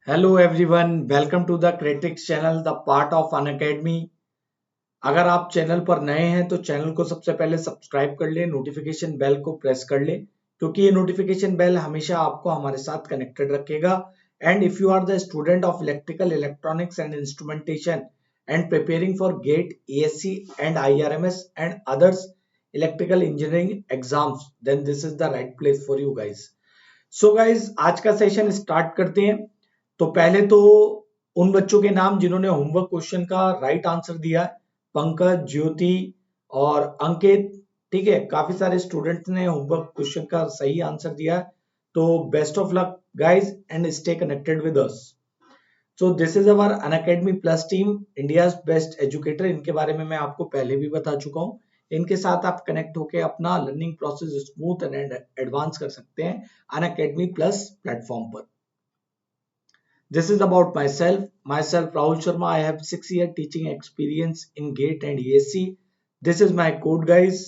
Hello everyone, welcome to the critics channel, the part of Unacademy. अगर आप channel पर नए हैं तो चैनल को सबसे पहले सब्सक्राइब कर ले, नोटिफिकेशन बेल को प्रेस कर ले, क्योंकि ये नोटिफिकेशन बेल हमेशा आपको हमारे साथ कनेक्टेड रखेगा। And if you are the student of electrical, electronics and instrumentation and preparing for GATE, ASC and IRMS and others electrical engineering exams, then this is the right place for you guys. So guys, आज का session start करते हैं। तो पहले तो उन बच्चों के नाम जिन्होंने होमवर्क क्वेश्चन का राइट आंसर दिया है, पंकज, ज्योति और अंकित। ठीक है, काफी सारे स्टूडेंट्स ने होमवर्क क्वेश्चन का सही आंसर दिया है। तो best of luck guys and stay connected with us. So this is our Unacademy plus team, India best educator. इनके बारे में मैं आपको पहले भी बता चुका हूँ। इनके साथ आप कनेक्ट होकर अपना learning process smooth and advance कर सकते हैं अनअकैडमी प्लस प्लेटफॉर्म पर। This is about myself. Myself, Rahul Sharma. I have 6 year teaching experience in GATE and ESC. This is my code, guys.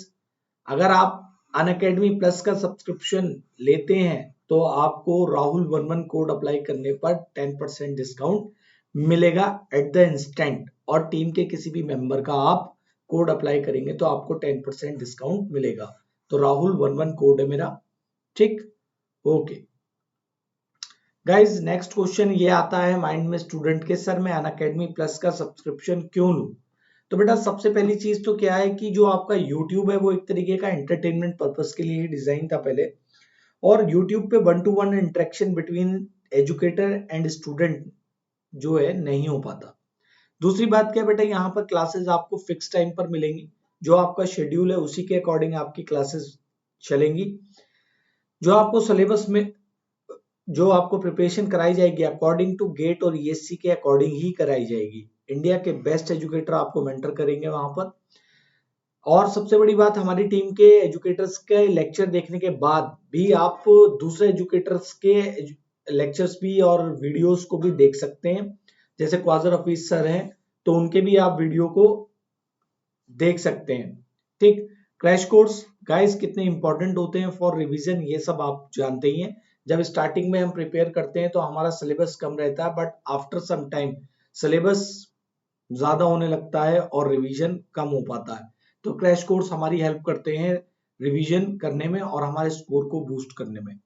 अगर आप अनअकैडमी प्लस का subscription लेते हैं तो आपको राहुल 11 कोड अप्लाई करने पर 10% डिस्काउंट मिलेगा एट द इंस्टेंट। और टीम के किसी भी मेंबर का आप कोड अप्लाई करेंगे तो आपको 10% डिस्काउंट मिलेगा। तो राहुल 11 कोड है मेरा। ठीक, ओके गाइज, नेक्स्ट क्वेश्चन ये आता है माइंड में स्टूडेंट के, सर मैं अनअकैडमी प्लस का सब्सक्रिप्शन क्यों लूं? तो बेटा सबसे पहली चीज तो क्या है कि जो आपका यूट्यूब है वो एक तरीके का एंटरटेनमेंट पर्पस के लिए ही डिजाइन था पहले, और यूट्यूब पे 1-to-1 interaction between educator and student जो है नहीं हो पाता। दूसरी बात क्या बेटा, यहाँ पर क्लासेस आपको फिक्स टाइम पर मिलेंगी, जो आपका शेड्यूल है उसी के अकॉर्डिंग आपकी क्लासेस चलेंगी। जो आपको सिलेबस में जो आपको प्रिपरेशन कराई जाएगी अकॉर्डिंग टू गेट और ईएससी के अकॉर्डिंग ही कराई जाएगी। इंडिया के बेस्ट एजुकेटर आपको मेंटर करेंगे वहां पर। और सबसे बड़ी बात, हमारी टीम के एजुकेटर्स के लेक्चर देखने के बाद भी आप दूसरे एजुकेटर्स के लेक्चर्स भी और वीडियोस को भी देख सकते हैं। जैसे क्वाजर हफीज सर हैं तो उनके भी आप वीडियो को देख सकते हैं। ठीक, क्रैश कोर्स गाइस कितने इंपॉर्टेंट होते हैं फॉर रिवीजन, ये सब आप जानते ही हैं। जब स्टार्टिंग में हम प्रिपेयर करते हैं तो हमारा सिलेबस कम रहता है, but after some time syllabus ज्यादा होने लगता है और रिवीजन कम हो पाता है। तो क्रैश कोर्स हमारी हेल्प करते हैं रिवीजन करने में और हमारे स्कोर को बूस्ट करने में।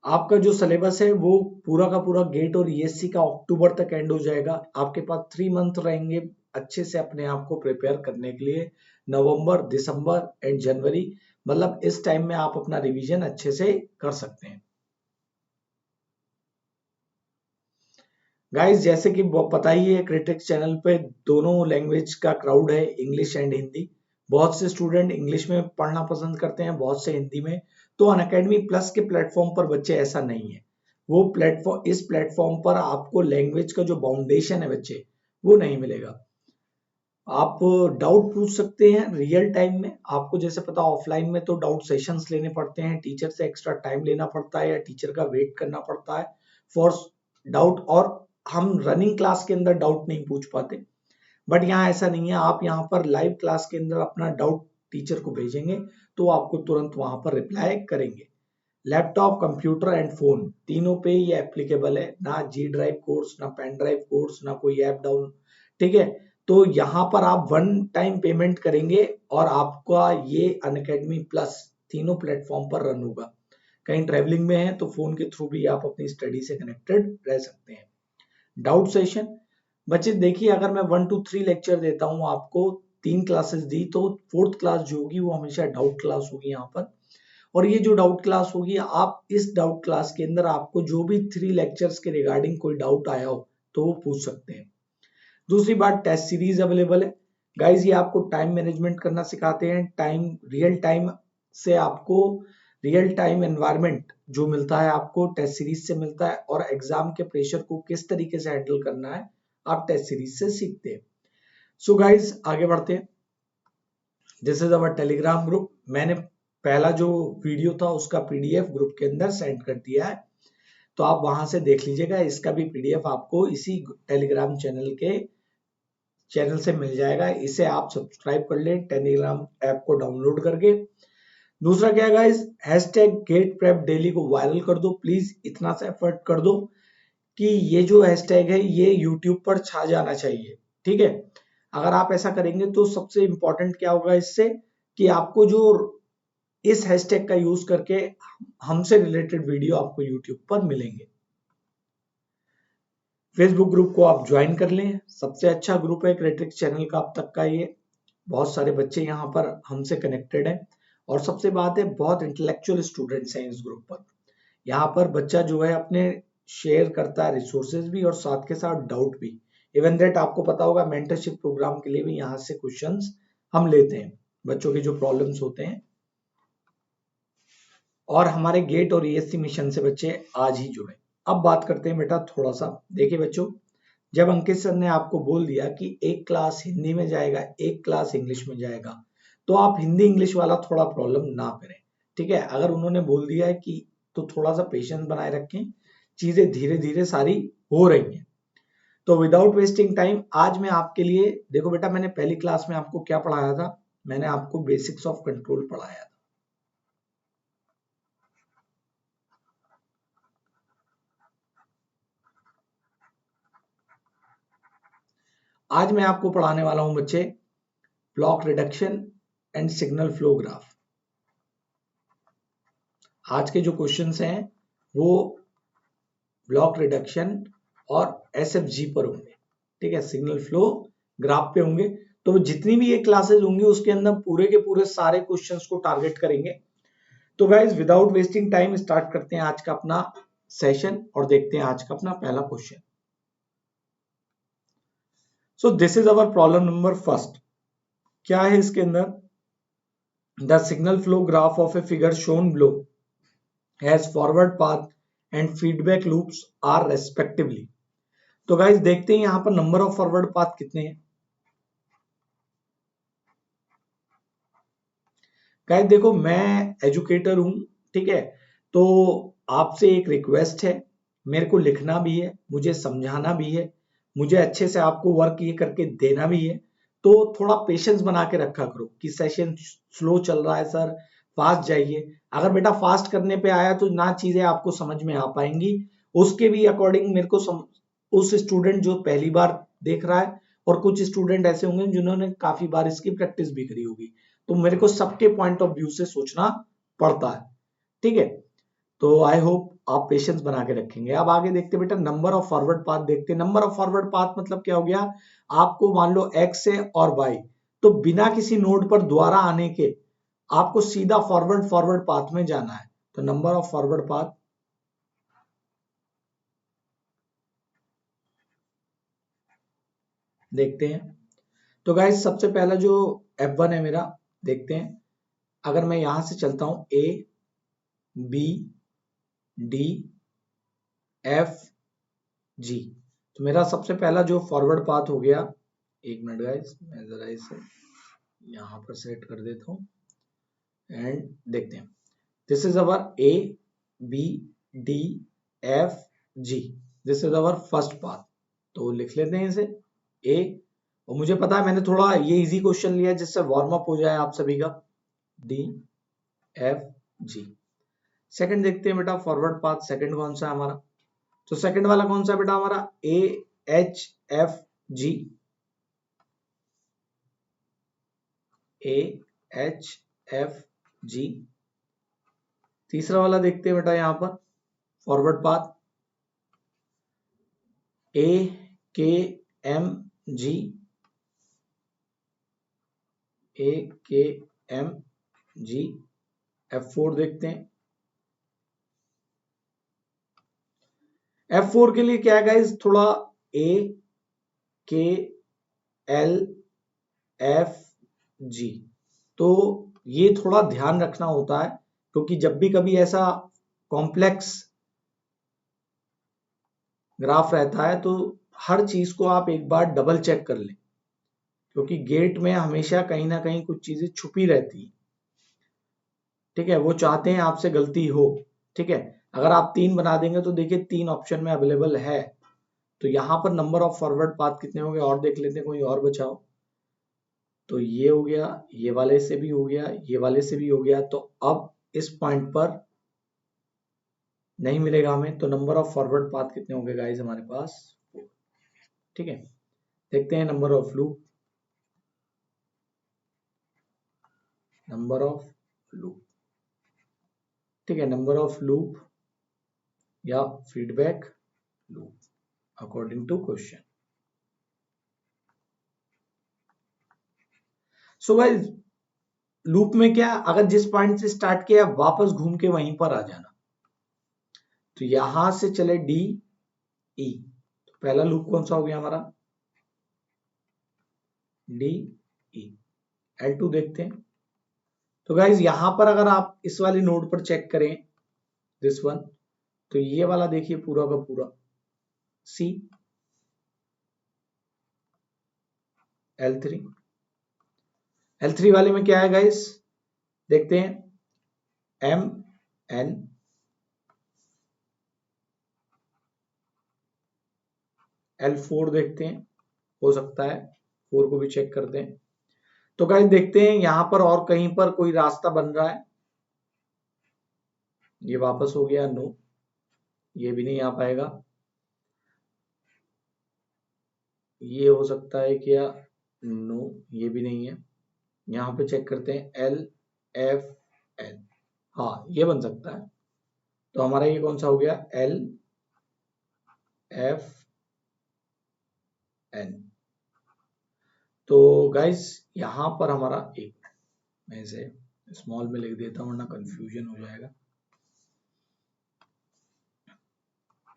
आपका जो सिलेबस है वो पूरा का पूरा गेट और ईएससी का अक्टूबर तक एंड हो जाएगा। आपके पास 3 मंथ रहेंगे अच्छे से अपने आप को प्रिपेयर करने के लिए। नवंबर, दिसंबर एंड जनवरी, मतलब इस टाइम में आप अपना रिवीजन अच्छे से कर सकते हैं। गाइस, जैसे कि पता ही है क्रिटिक्स चैनल पे दोनों लैंग्वेज का क्राउड है, इंग्लिश एंड हिंदी। बहुत से स्टूडेंट इंग्लिश में पढ़ना पसंद करते हैं, बहुत से हिंदी में। तो अनअकैडमी प्लस के प्लेटफॉर्म पर बच्चे ऐसा नहीं है। वो प्लेटफॉर्म, इस प्लेटफॉर्म पर आपको लैंग्वेज का जो बाउंडेशन है बच्चे, वो नहीं मिलेगा। आप डाउट पूछ सकते हैं रियल टाइम में। आपको जैसे पता, ऑफलाइन में तो डाउट सेशंस लेने पड़ते हैं, टीचर से एक्स्ट्रा टाइम लेना पड़ता है या टीचर का वेट करना पड़ता है फॉर डाउट, और हम रनिंग क्लास के अंदर डाउट नहीं पूछ पाते। बट यहाँ ऐसा नहीं है, आप यहाँ पर लाइव क्लास के अंदर अपना डाउट टीचर को भेजेंगे तो आपको तुरंत वहां पर रिप्लाई करेंगे। लैपटॉप, कंप्यूटर एंड फोन तीनों पे ये एप्लीकेबल है। ना जी ड्राइव कोर्स, ना पेन ड्राइव कोर्स, ना कोई ऐप डाउन। ठीक है, तो यहाँ पर आप 1 टाइम पेमेंट करेंगे और आपका ये अनअकैडमी प्लस तीनों प्लेटफॉर्म पर रन होगा। कहीं ट्रेवलिंग में है तो फोन के थ्रू भी आप अपनी स्टडी से कनेक्टेड रह सकते हैं। डाउट सेशन बच्चे देखिए, अगर मैं 1 to 3 लेक्चर देता हूँ आपको, 3 क्लासेस दी, तो 4th क्लास जो होगी वो हमेशा डाउट क्लास होगी यहाँ पर। और ये जो डाउट क्लास होगी, आप इस डाउट क्लास के अंदर आपको जो भी 3 लेक्चर्स के रिगार्डिंग कोई डाउट आया हो तो वो पूछ सकते हैं। दूसरी बात, टेस्ट सीरीज अवेलेबल है गाइज। ये आपको टाइम मैनेजमेंट करना सिखाते हैं। टाइम, रियल टाइम से आपको रियल टाइम एनवायरनमेंट जो मिलता है आपको टेस्ट सीरीज से मिलता है, और एग्जाम के प्रेशर को किस तरीके से हैंडल करना है आप टेस्ट सीरीज से सीखते हैं। सो गाइज, आगे बढ़ते हैं। This is our Telegram group. मैंने पहला जो वीडियो था उसका पीडीएफ ग्रुप के अंदर सेंड कर दिया है, तो आप वहां से देख लीजिएगा। इसका भी पीडीएफ आपको इसी टेलीग्राम चैनल से मिल जाएगा। इसे आप सब्सक्राइब कर लें टेलीग्राम ऐप को डाउनलोड करके। दूसरा क्या guys, hashtag GATE prep daily को वायरल कर दो प्लीज, इतना सा एफर्ट कर दो। कि ये जो हैशटैग है ये यूट्यूब पर छा जाना चाहिए। ठीक है, अगर आप ऐसा करेंगे तो सबसे इंपॉर्टेंट क्या होगा इससे, कि आपको जो इस हैशटैग का यूज करके हमसे रिलेटेड वीडियो आपको यूट्यूब पर मिलेंगे। फेसबुक ग्रुप को आप ज्वाइन कर लें, सबसे अच्छा ग्रुप है क्रेट्रिक्स चैनल का अब तक का ये। बहुत सारे बच्चे यहाँ पर हमसे कनेक्टेड हैं और सबसे बात है बहुत इंटेलेक्चुअल स्टूडेंट्स हैं इस ग्रुप पर। यहाँ पर बच्चा जो है अपने शेयर करता है रिसोर्सेज भी और साथ के साथ डाउट भी। इवन दैट आपको पता होगा मेंटरशिप प्रोग्राम के लिए भी यहाँ से क्वेश्चंस हम लेते हैं, बच्चों के जो प्रॉब्लम्स होते हैं। और हमारे गेट और ईएससी मिशन से बच्चे आज ही जुड़े। अब बात करते हैं बेटा थोड़ा सा, देखिए बच्चों, जब अंकित सर ने आपको बोल दिया कि एक क्लास हिंदी में जाएगा एक क्लास इंग्लिश में जाएगा, तो आप हिंदी इंग्लिश वाला थोड़ा प्रॉब्लम ना करें। ठीक है, अगर उन्होंने बोल दिया है कि तो थोड़ा सा पेशेंस बनाए रखें, चीजें धीरे धीरे सारी हो रही हैं। तो विदाउट वेस्टिंग टाइम आज मैं आपके लिए, देखो बेटा मैंने पहली क्लास में आपको क्या पढ़ाया था, मैंने आपको बेसिक्स ऑफ कंट्रोल पढ़ाया था। आज मैं आपको पढ़ाने वाला हूं बच्चे block reduction and signal flow graph. आज के जो क्वेश्चंस हैं वो ब्लॉक रिडक्शन और एसएफजी पर होंगे। ठीक है, सिग्नल फ्लो ग्राफ पे होंगे। तो जितनी भी ये क्लासेस होंगी उसके अंदर पूरे के पूरे सारे क्वेश्चंस को टारगेट करेंगे। तो guys without wasting time start करते हैं आज का अपना सेशन और देखते हैं आज का अपना पहला question. So this is our problem number first. क्या है इसके अंदर, the signal flow graph of a figure shown below has forward path and feedback loops are respectively. तो गाइज देखते हैं यहां पर नंबर ऑफ फॉरवर्ड पाथ कितने हैं। गाइज देखो मैं एजुकेटर हूं, ठीक है, तो आपसे एक रिक्वेस्ट है, मेरे को लिखना भी है, मुझे समझाना भी है, मुझे अच्छे से आपको वर्क ये करके देना भी है। तो थोड़ा पेशेंस बना के रखा करो कि सेशन स्लो चल रहा है सर, फास्ट जाइए। अगर बेटा फास्ट करने पे आया तो ना चीजें आपको समझ में आ पाएंगी, उसके भी अकॉर्डिंग मेरे को उस स्टूडेंट जो पहली बार देख रहा है और कुछ स्टूडेंट ऐसे होंगे जिन्होंने काफी बार इसकी प्रैक्टिस भी करी होगी, तो मेरे को सबके पॉइंट ऑफ व्यू से सोचना पड़ता है। ठीक है, तो आई होप आप पेशेंस बना के रखेंगे। अब आगे देखते बेटा नंबर ऑफ फॉरवर्ड पाथ देखते हैं। नंबर ऑफ फॉरवर्ड पाथ मतलब क्या हो गया, आपको मान लो एक्स है और वाई, तो बिना किसी नोड पर दोबारा आने के आपको सीधा फॉरवर्ड फॉरवर्ड पाथ में जाना है। तो नंबर ऑफ फॉरवर्ड पाथ देखते हैं। तो गाइस सबसे पहला जो F1 है मेरा, देखते हैं। अगर मैं यहां से चलता हूं A B D F G, तो मेरा सबसे पहला जो फॉरवर्ड पाथ हो गया, एक मिनट गाइस मैं जरा इसे यहां पर सेट कर देता हूं एंड देखते हैं। This is our A B D F G, this is our first path. तो लिख लेते हैं इसे ए, और मुझे पता है मैंने थोड़ा ये इजी क्वेश्चन लिया जिससे वार्म अप हो जाए आप सभी का। डी एफ जी। सेकंड देखते हैं बेटा फॉरवर्ड पाथ, सेकंड कौन सा है हमारा, तो सेकंड वाला कौन सा है बेटा हमारा, A H F G, A H F G. तीसरा वाला देखते हैं बेटा यहां पर फॉरवर्ड पाथ, ए के एम जी, ए के एम जी। F4 देखते हैं। F4 के लिए क्या है गाइस, थोड़ा ए के एल एफ जी, तो ये थोड़ा ध्यान रखना होता है क्योंकि जब भी कभी ऐसा कॉम्प्लेक्स ग्राफ रहता है तो हर चीज को आप एक बार डबल चेक कर लें, क्योंकि गेट में हमेशा कहीं ना कहीं कुछ चीजें छुपी रहती है। ठीक है, वो चाहते हैं आपसे गलती हो। ठीक है, अगर आप 3 बना देंगे तो देखिए 3 ऑप्शन में अवेलेबल है, तो यहां पर नंबर ऑफ फॉरवर्ड पाथ कितने हो गए और देख लेते हैं, कोई और बचाओ। तो ये हो गया, ये वाले से भी हो गया, ये वाले से भी हो गया। तो अब इस पॉइंट पर नहीं मिलेगा हमें, तो नंबर ऑफ फॉरवर्ड पाथ कितने होंगे गाइस हमारे पास? ठीक है, देखते हैं number of loop, number of loop, ठीक है, नंबर ऑफ लूप या feedback loop according to question. So guys loop में क्या, अगर जिस पॉइंट से स्टार्ट किया वापस घूम के वहीं पर आ जाना, तो यहां से चले डी ई, तो पहला लूप कौन सा हो गया हमारा? D E. L2 देखते हैं। तो गाइज यहां पर अगर आप इस वाली नोड पर चेक करें, दिस वन, तो ये वाला देखिए पूरा का पूरा सी, L3, L3 वाले में क्या है गाइज, देखते हैं, एम एन L4 देखते हैं, हो सकता है 4 को भी चेक करते हैं। तो गाइज देखते हैं यहां पर और कहीं पर कोई रास्ता बन रहा है, ये वापस हो गया नो, ये भी नहीं आ पाएगा, ये हो सकता है क्या? नो, ये भी नहीं है। यहाँ पे चेक करते हैं एल एफ एन, हाँ ये बन सकता है। तो हमारा ये कौन सा हो गया? L F N. तो गाइस यहाँ पर हमारा एक, मैं इसे स्मॉल में लिख देता हूँ वरना कंफ्यूजन हो जाएगा,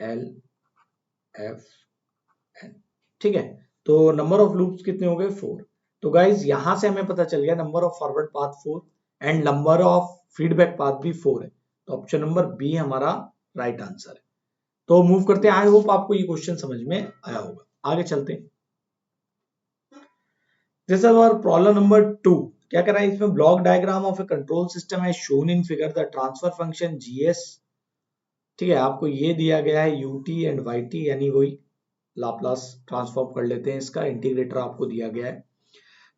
एल एफ एन, ठीक है। तो नंबर ऑफ लूप्स कितने हो गए? 4। तो गाइज यहां से हमें पता चल गया number of forward path 4 and number of feedback path भी 4 है, तो ऑप्शन नंबर बी हमारा राइट आंसर है। तो मूव करते हैं, आई होप आपको ये क्वेश्चन समझ में आया होगा। आगे चलते हैं, this is our problem number 2। क्या कर रहा है इसमें? Block diagram of a control system है shown in figure, the transfer function GS, ठीक है, आपको ये दिया गया है यूटी एंड वाईटी, यानी वही लाप्लास ट्रांसफॉर्म कर लेते हैं, इसका इंटीग्रेटर आपको दिया गया है।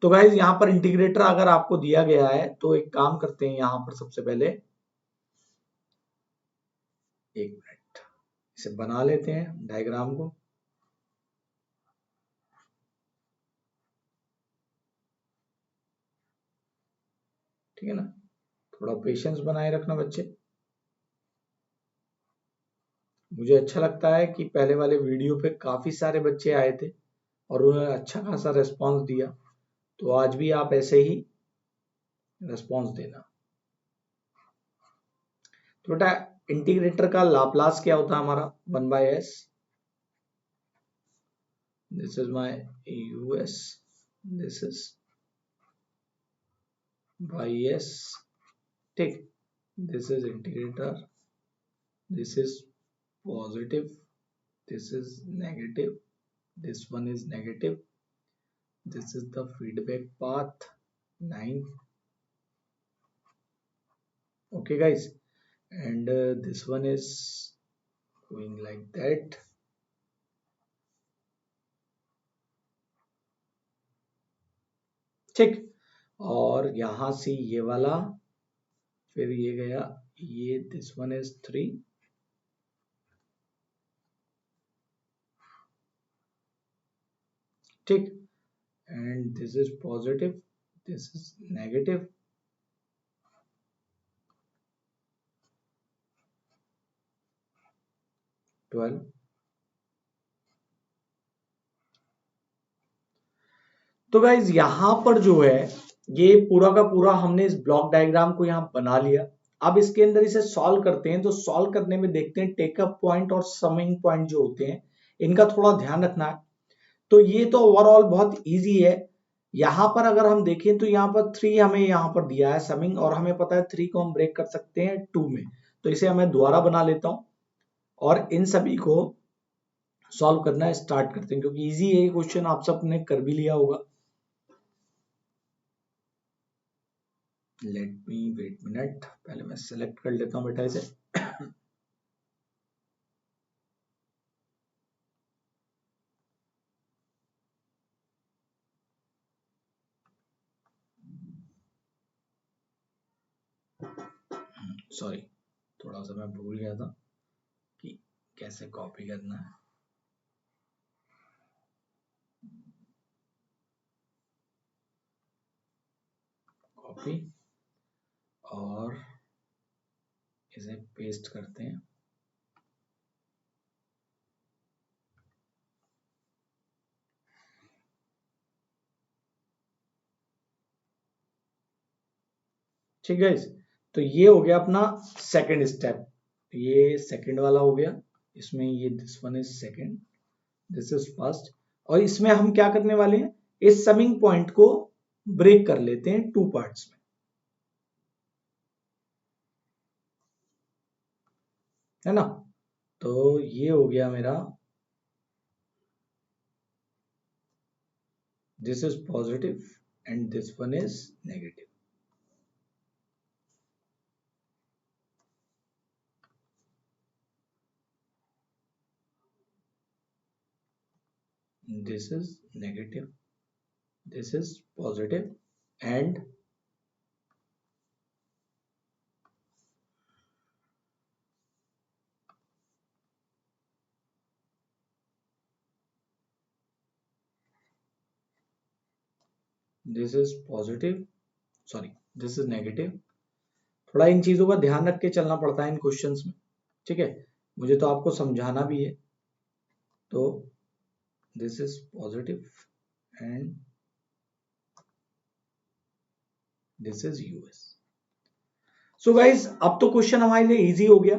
तो गाइज यहाँ पर इंटीग्रेटर अगर आपको दिया गया है तो एक काम करते हैं, यहाँ पर सबसे पहले एक मिनट इसे बना लेते हैं डायग्राम को। ठीक है ना, थोड़ा पेशेंस बनाए रखना बच्चे। मुझे अच्छा लगता है कि पहले वाले वीडियो पे काफी सारे बच्चे आए थे और उन्होंने अच्छा खासा रेस्पॉन्स दिया, तो आज भी आप ऐसे ही रेस्पॉन्स देना। तो बेटा इंटीग्रेटर का लाप्लास क्या होता है हमारा? 1/s, this is my US, this is y/s, ठीक, this is integrator, this is positive, this is negative, this one is negative, this is the feedback path 9, okay guys, and this one is going like that, ठीक। और यहां से ये वाला, फिर ये गया ये, this one is 3, ठीक, and this is positive, this is negative, -12। तो गाइज यहां पर जो है ये पूरा का पूरा हमने इस ब्लॉक डायग्राम को यहाँ बना लिया। अब इसके अंदर इसे सॉल्व करते हैं, तो सॉल्व करने में देखते हैं टेकअप पॉइंट और समिंग पॉइंट जो होते हैं इनका थोड़ा ध्यान रखना है। तो ये तो ओवरऑल बहुत इजी है। यहाँ पर अगर हम देखें तो यहाँ पर 3 हमें यहाँ पर दिया है समिंग, और हमें पता है 3 को हम ब्रेक कर सकते हैं 2 में, तो इसे हमें दोबारा बना लेता हूं और इन सभी को सॉल्व करना स्टार्ट करते हैं, क्योंकि इजी है ये क्वेश्चन, आप सबने कर भी लिया होगा। लेट मी वेट मिनट, पहले मैं सेलेक्ट कर लेता हूं बेटा इसे। सॉरी, थोड़ा सा मैं भूल गया था। कैसे कॉपी करना है, कॉपी और इसे पेस्ट करते हैं। ठीक है, तो ये हो गया अपना सेकंड स्टेप, ये सेकंड वाला हो गया। इसमें ये this one is second, this is first. और इसमें हम क्या करने वाले हैं, इस समिंग पॉइंट को ब्रेक कर लेते हैं टू पार्ट्स में, है ना। तो ये हो गया मेरा, this is positive and this one is negative. This is negative, this is positive, and this is positive, sorry, this is negative। थोड़ा इन चीजों का ध्यान रख के चलना पड़ता है इन क्वेश्चंस में, ठीक है, मुझे तो आपको समझाना भी है। तो this is positive and this is US. So guys, अब तो क्वेश्चन हमारे लिए इजी हो गया।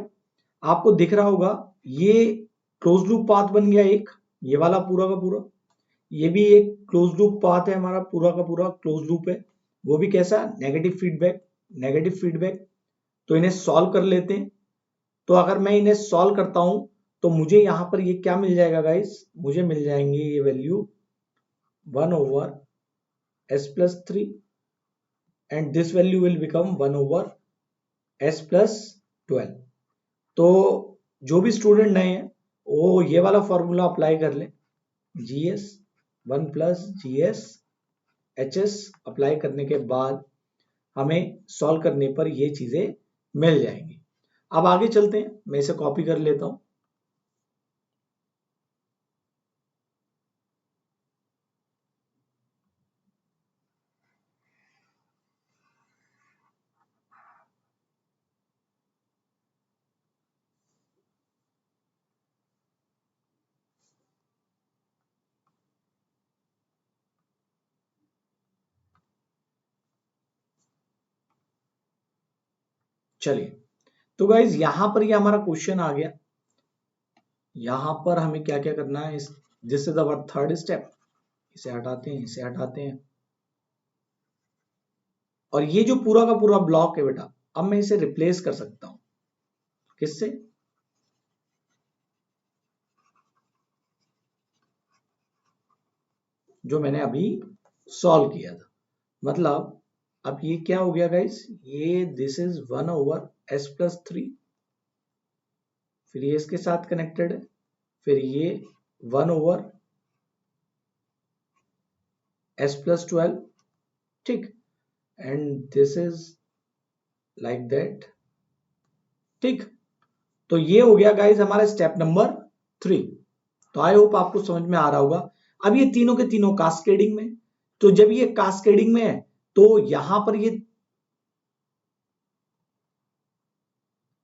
आपको दिख रहा होगा ये क्लोज लूप पाथ बन गया एक, ये वाला पूरा का पूरा, ये भी एक क्लोज लूप पाथ है हमारा, पूरा का पूरा क्लोज लूप है। वो भी कैसा, नेगेटिव फीडबैक, नेगेटिव फीडबैक। तो इन्हें सॉल्व कर लेते हैं। तो अगर मैं इन्हें सॉल्व करता हूं तो मुझे यहां पर ये क्या मिल जाएगा गाइस, मुझे मिल जाएंगे ये value 1/s+3 and this value will become 1/s+12। तो जो भी स्टूडेंट नए हैं वो ये वाला फॉर्मूला अप्लाई कर ले, GS 1+GS HS अप्लाई करने के बाद हमें सॉल्व करने पर ये चीजें मिल जाएंगी। अब आगे चलते हैं, मैं इसे कॉपी कर लेता हूं। चलिए, तो गाइज यहां पर ये हमारा क्वेश्चन आ गया। यहां पर हमें क्या क्या करना है, this is our third step. इसे हटाते हैं, इसे हटाते हैं, और ये जो पूरा का पूरा ब्लॉक है बेटा, अब मैं इसे रिप्लेस कर सकता हूं किससे, जो मैंने अभी सॉल्व किया था। मतलब अब ये क्या हो गया गाइस, ये दिस इज 1/s+3, फिर ये इसके साथ कनेक्टेड है, फिर ये 1/s+12, ठीक, and this is like that, ठीक। तो ये हो गया गाइस हमारा स्टेप नंबर 3। तो आई होप आपको समझ में आ रहा होगा। अब ये तीनों के तीनों कास्केडिंग में, तो जब ये कास्केडिंग में है तो यहां पर ये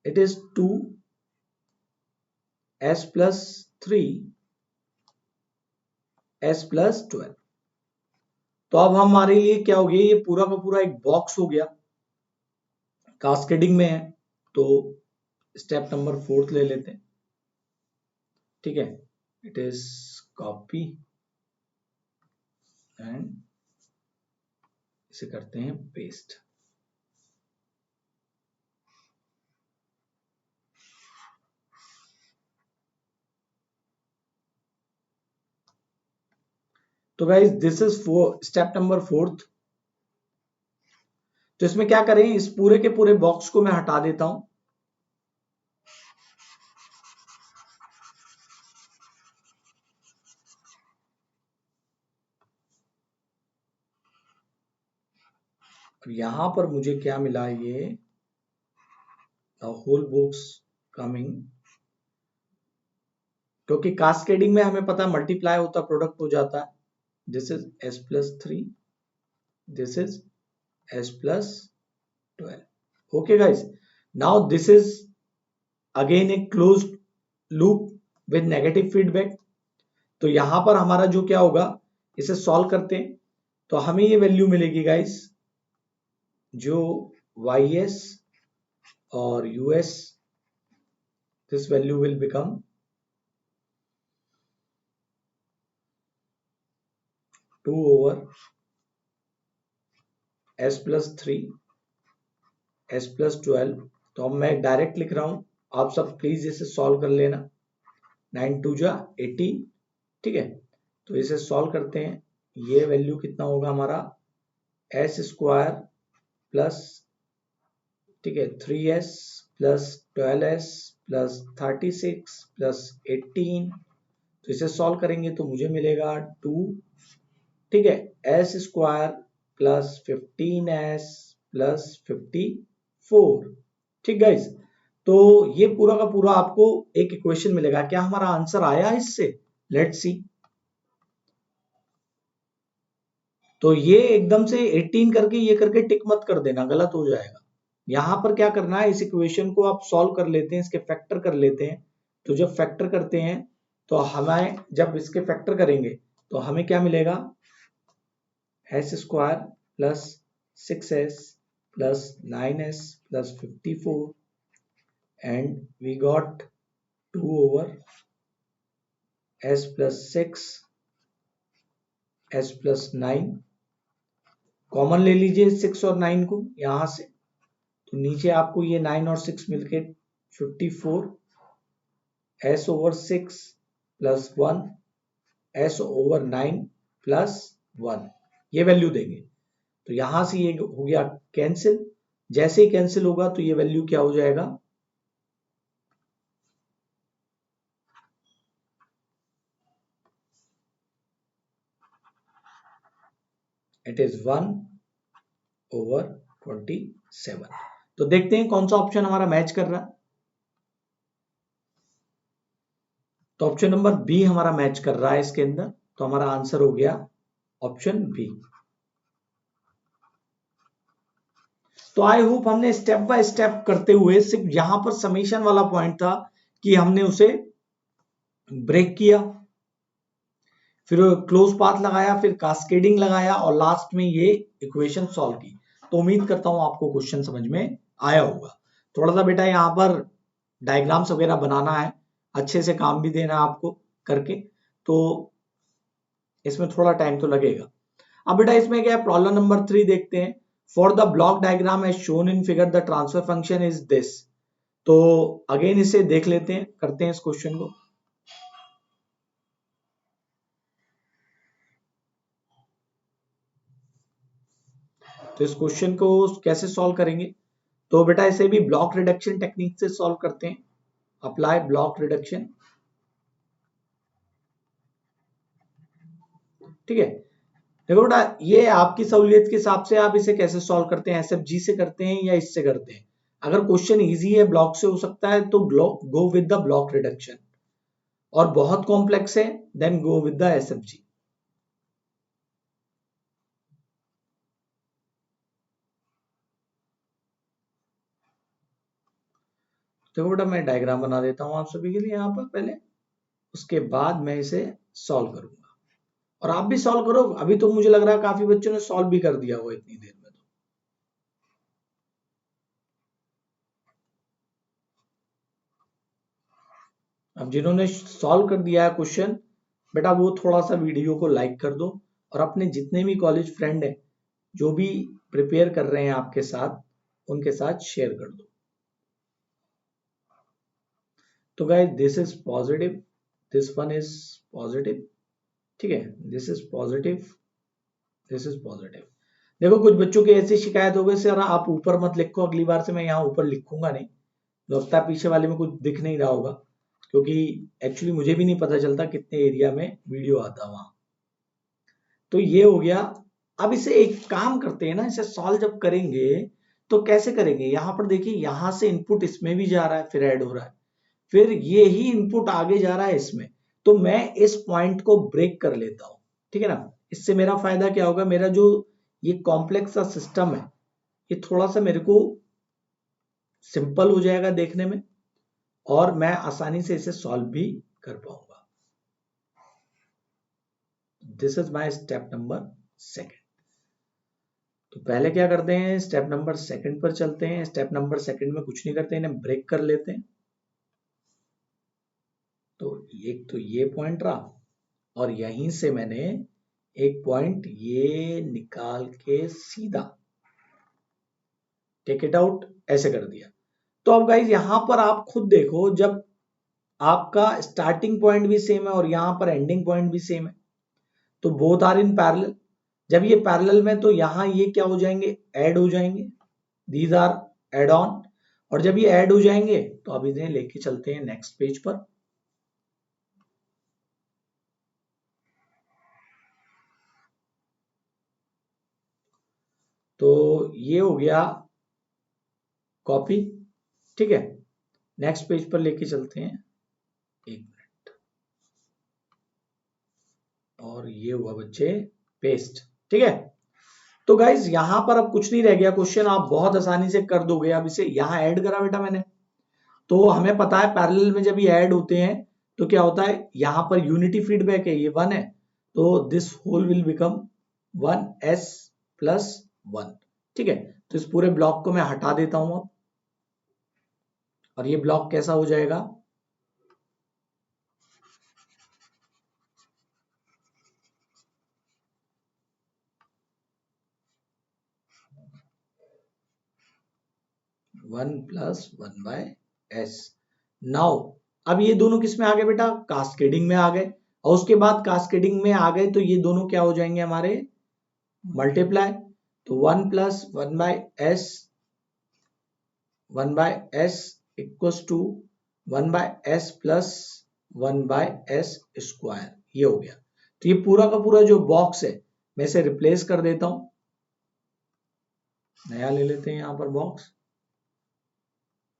इट इज 2s+3 s+12। तो अब हमारे लिए क्या हो गया, ये पूरा का पूरा एक बॉक्स हो गया, कास्केडिंग में है। तो स्टेप नंबर 4 ले लेते हैं, ठीक है, इट इज कॉपी एंड इसे करते हैं पेस्ट। तो guys this is step number 4। तो इसमें क्या करें, इस पूरे के पूरे बॉक्स को मैं हटा देता हूं। और यहां पर मुझे क्या मिला, ये द होल बॉक्स कमिंग क्योंकि कास्केडिंग में हमें पता है मल्टीप्लाई होता प्रोडक्ट हो जाता है. This is s+3, this is s+12. Okay guys, now this is again a closed loop with negative feedback. तो यहां पर हमारा जो क्या होगा, इसे सॉल्व करते हैं तो हमें ये वैल्यू मिलेगी गाइस, जो ys और us, this value will become 2/s+3 s+12. तो अब मैं डायरेक्ट लिख रहा हूं, आप सब प्लीज इसे सॉल्व कर लेना. 9 2 जा 18. ठीक है, तो इसे सॉल्व करते हैं. ये वैल्यू कितना होगा हमारा, s² प्लस, ठीक है, 3s plus 12s plus 36 plus 18. तो इसे सॉल्व करेंगे तो मुझे मिलेगा 2, ठीक है, s² प्लस 15s प्लस 54. ठीक गाइस, तो ये पूरा का पूरा आपको एक इक्वेशन मिलेगा. क्या हमारा आंसर आया इससे? Let's see. तो ये एकदम से 18 करके ये करके टिक मत कर देना, गलत हो जाएगा. यहां पर क्या करना है, इस इक्वेशन को आप सॉल्व कर लेते हैं, इसके फैक्टर कर लेते हैं. तो जब फैक्टर करते हैं तो हमें, जब इसके फैक्टर करेंगे तो हमें क्या मिलेगा, s² plus 6s plus 9s plus 54 and we got 2/s+6 s+9. Common ले लीजिए 6 और 9 को यहां से, तो नीचे आपको ये 9 और 6 मिलके 54 s/6 प्लस 1 s/9 प्लस 1, ये वैल्यू देंगे. तो यहां से ये हो गया कैंसिल. जैसे ही कैंसिल होगा तो ये वैल्यू क्या हो जाएगा, इट इज 1/27. तो देखते हैं कौन सा ऑप्शन हमारा मैच कर रहा है. तो ऑप्शन नंबर बी हमारा मैच कर रहा है इसके अंदर. तो हमारा आंसर हो गया ऑप्शन बी. तो आई होप हमने स्टेप बाय स्टेप करते हुए, सिर्फ यहां पर समेशन वाला पॉइंट था कि हमने उसे ब्रेक किया, फिर क्लोज पाथ लगाया, फिर कास्केडिंग लगाया और लास्ट में ये इक्वेशन सॉल्व की. तो उम्मीद करता हूं आपको क्वेश्चन समझ में आया होगा. थोड़ा सा बेटा यहाँ पर डायग्राम्स वगैरह बनाना है, अच्छे से काम भी देना है आपको करके, तो इसमें थोड़ा टाइम तो लगेगा. अब बेटा इसमें क्या है, प्रॉब्लम नंबर 3 देखते हैं. For the block diagram as shown in figure the transfer function is this. तो अगेन इसे देख लेते हैं, करते हैं इस क्वेश्चन को. तो इस क्वेश्चन को कैसे सॉल्व करेंगे, तो बेटा इसे भी ब्लॉक रिडक्शन टेक्निक से सॉल्व करते हैं. Apply block reduction. ठीक है, देखो बेटा ये आपकी सहूलियत के हिसाब से आप इसे कैसे सॉल्व करते हैं, SFG से करते हैं या इससे करते हैं. अगर क्वेश्चन इजी है, ब्लॉक से हो सकता है, तो go with the block reduction, और बहुत कॉम्प्लेक्स है then go with the SFG. देखो बेटा मैं डायग्राम बना देता हूं आप सभी के लिए यहां पर पहले, उसके बाद मैं इसे सॉल्व करूंगा और आप भी सॉल्व करो. अभी तो मुझे लग रहा है काफी बच्चों ने सॉल्व भी कर दिया हुआ इतनी देर में. अब जिन्होंने सॉल्व कर दिया है क्वेश्चन, बेटा वो थोड़ा सा वीडियो को लाइक कर दो और अपने जितने भी कॉलेज फ्रेंड हैं जो भी प्रिपेयर कर रहे हैं आपके साथ, उनके साथ शेयर कर दो. तो guys this is positive, this one is positive. ठीक है, this is positive, this is positive. देखो कुछ बच्चों की ऐसी शिकायत हो गई, सर आप ऊपर मत लिखो, अगली बार से मैं यहाँ ऊपर लिखूंगा नहीं. लगता है पीछे वाले में कुछ दिख नहीं रहा होगा, क्योंकि एक्चुअली मुझे भी नहीं पता चलता कितने एरिया में वीडियो आता वहां. तो ये हो गया. अब इसे एक काम करते हैं ना, इसे सॉल्व जब करेंगे तो कैसे करेंगे, यहां पर देखिए यहां से इनपुट इसमें भी जा रहा है, फिर ऐड हो रहा है, फिर ये ही इनपुट आगे जा रहा है इसमें. तो मैं इस पॉइंट को ब्रेक कर लेता हूं, ठीक है ना। इससे मेरा फायदा क्या होगा, मेरा जो ये कॉम्प्लेक्स सा सिस्टम है ये थोड़ा सा मेरे को सिंपल हो जाएगा देखने में, और मैं आसानी से इसे सॉल्व भी कर पाऊंगा। This is my step number second. तो पहले क्या करते हैं, स्टेप नंबर सेकंड पर चलते हैं। स्टेप नंबर सेकंड में कुछ नहीं करते हैं, इन्हें ब्रेक कर लेते हैं। तो एक तो ये पॉइंट रहा, और यहीं से मैंने एक पॉइंट ये निकाल के सीधा टेक इट आउट ऐसे कर दिया। तो अब गाइज यहां पर आप खुद देखो, जब आपका स्टार्टिंग पॉइंट भी सेम है और यहां पर एंडिंग पॉइंट भी सेम है, तो बोथ आर इन पैरेलल। जब ये पैरेलल में तो यहां ये क्या हो जाएंगे, ऐड हो जाएंगे, दीज आर एड ऑन। और जब ये ऐड हो जाएंगे तो अब इन्हें लेके चलते हैं नेक्स्ट पेज पर। तो ये हो गया कॉपी, ठीक है। नेक्स्ट पेज पर लेके चलते हैं, एक मिनट, और ये हुआ बच्चे पेस्ट, ठीक है। तो गाइज यहां पर अब कुछ नहीं रह गया, क्वेश्चन आप बहुत आसानी से कर दोगे। अब इसे यहां ऐड करा बेटा मैंने, तो हमें पता है पैरेलल में जब ये ऐड होते हैं तो क्या होता है, यहां पर यूनिटी फीडबैक है, ये 1 है, तो this whole will become 1s plus 1, ठीक है। तो इस पूरे ब्लॉक को मैं हटा देता हूं अब, और ये ब्लॉक कैसा हो जाएगा, one plus one by S. Now अब ये दोनों किस में आ गए बेटा, कास्केडिंग में आ गए, और उसके बाद कास्केडिंग में आ गए तो ये दोनों क्या हो जाएंगे हमारे, मल्टीप्लाई। तो 1 plus 1 by S, 1 by S equals to 1 by S plus 1 by S square, ये हो गया। तो ये पूरा का पूरा जो बॉक्स है मैं इसे रिप्लेस कर देता हूं, नया ले लेते हैं यहां पर box,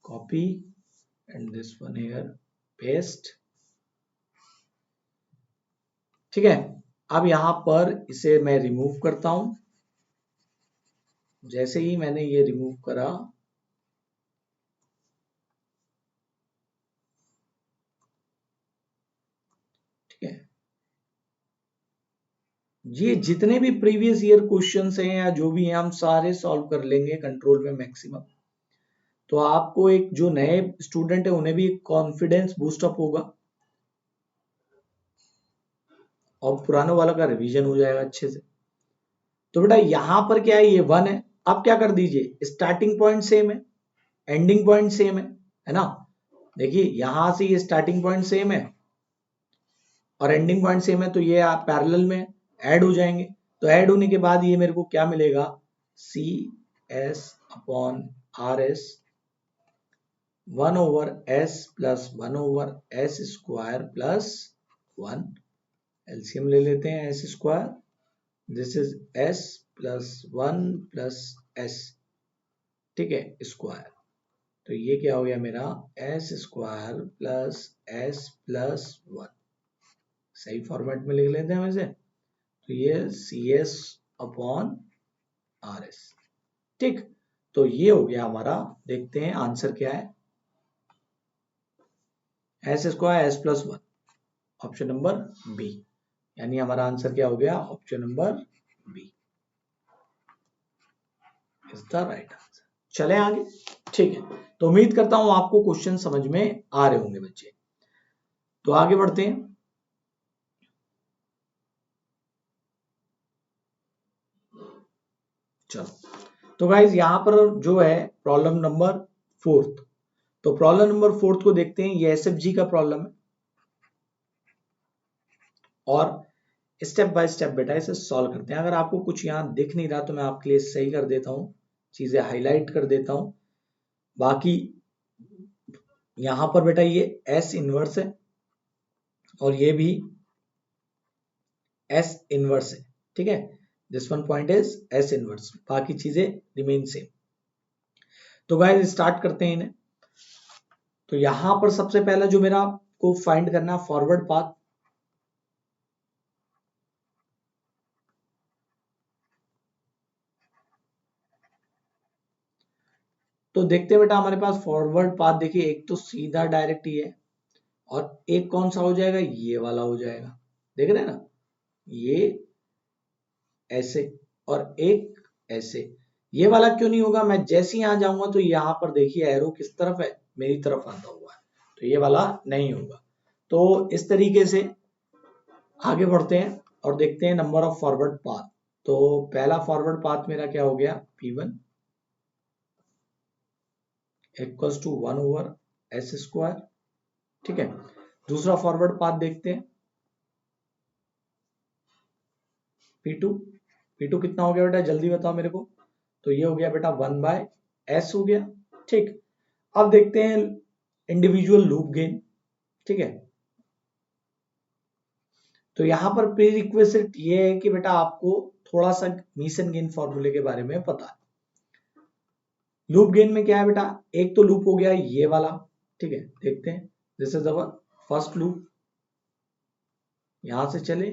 copy and this one here paste, ठीक है। अब यहां पर इसे मैं रिमूव करता हूं। जैसे ही मैंने ये रिमूव करा, ठीक है, ये जितने भी प्रीवियस ईयर क्वेश्चंस हैं या जो भी हैं हम सारे सॉल्व कर लेंगे कंट्रोल में मैक्सिमम। तो आपको एक जो नए स्टूडेंट है उन्हें भी कॉन्फिडेंस बूस्टअप होगा, और पुराने वाला का रिवीजन हो जाएगा अच्छे से। तो बेटा यहां पर क्या है, ये 1 है। अब क्या कर दीजिए, स्टार्टिंग पॉइंट सेम है, एंडिंग पॉइंट सेम है ना। देखिए यहां से ये स्टार्टिंग पॉइंट सेम है और एंडिंग पॉइंट सेम है, तो ये आप पैरेलल में ऐड हो जाएंगे। तो ऐड होने के बाद ये मेरे को क्या मिलेगा, C S upon R S 1 over S plus 1 over S square plus 1, LCM ले लेते हैं S square, this is S plus 1 plus S, ठीक है, स्क्वायर। तो ये क्या हो गया मेरा, S square plus S plus 1, सही फॉर्मेट में लिख लेते हैं वैसे। तो ये C S upon R S, ठीक। तो ये हो गया हमारा, देखते हैं आंसर क्या है, S square S plus 1, option number B, यानी हमारा आंसर क्या हो गया, option number B is the right answer. चले आगे, ठीक है। तो उम्मीद करता हूं आपको क्वेश्चन समझ में आ रहे होंगे बच्चे। तो आगे बढ़ते हैं। चलो, तो गाइज यहां पर जो है प्रॉब्लम नंबर 4, तो प्रॉब्लम नंबर 4 को देखते हैं। ये एसएफजी का प्रॉब्लम है, और स्टेप बाय स्टेप बेटा इसे सॉल्व करते हैं। अगर आपको कुछ यहां दिख नहीं रहा तो मैं आपके लिए सही कर देता हूं, चीजें हाईलाइट कर देता हूं। बाकी यहां पर बेटा ये एस इनवर्स है और ये भी एस इनवर्स है, ठीक है। This one point is S inverse, बाकी चीजें रिमेन सेम। तो गाइस स्टार्ट करते हैं इन्हें। तो यहां पर सबसे पहला जो मेरा को फाइंड करना फॉरवर्ड पाथ, तो देखते हैं बेटा हमारे पास फॉरवर्ड पाथ देखिए, एक तो सीधा डायरेक्ट ही है और एक कौन सा हो जाएगा, ये वाला हो जाएगा, देख रहे हैं ना, ये ऐसे और एक ऐसे। ये वाला क्यों नहीं होगा, मैं जैसे ही यहां जाऊंगा तो यहां पर देखिए एरो किस तरफ है, मेरी तरफ आता हुआ है, तो ये वाला नहीं होगा। तो इस तरीके से आगे बढ़ते हैं और देखते हैं नंबर ऑफ फॉरवर्ड पाथ। तो पहला फॉरवर्ड पाथ मेरा क्या हो गया, P1 equals to 1 over S square, ठीक है। दूसरा फॉरवर्ड पाथ देखते हैं, P2 कितना हो गया बेटा, जल्दी बताओ मेरे को। तो ये हो गया बेटा 1 बाय एस हो गया, ठीक। अब देखते हैं इंडिविजुअल लूप गेन, ठीक है। तो यहां पर प्री रिक्वेस्ट ये है कि बेटा आपको थोड़ा सा मीसन गेन फॉर्मूले के बारे में पता है। लूप गेन में क्या है बेटा, एक तो लूप हो गया ये वाला, ठीक है, देखते हैं। This is our first loop, यहां से चले,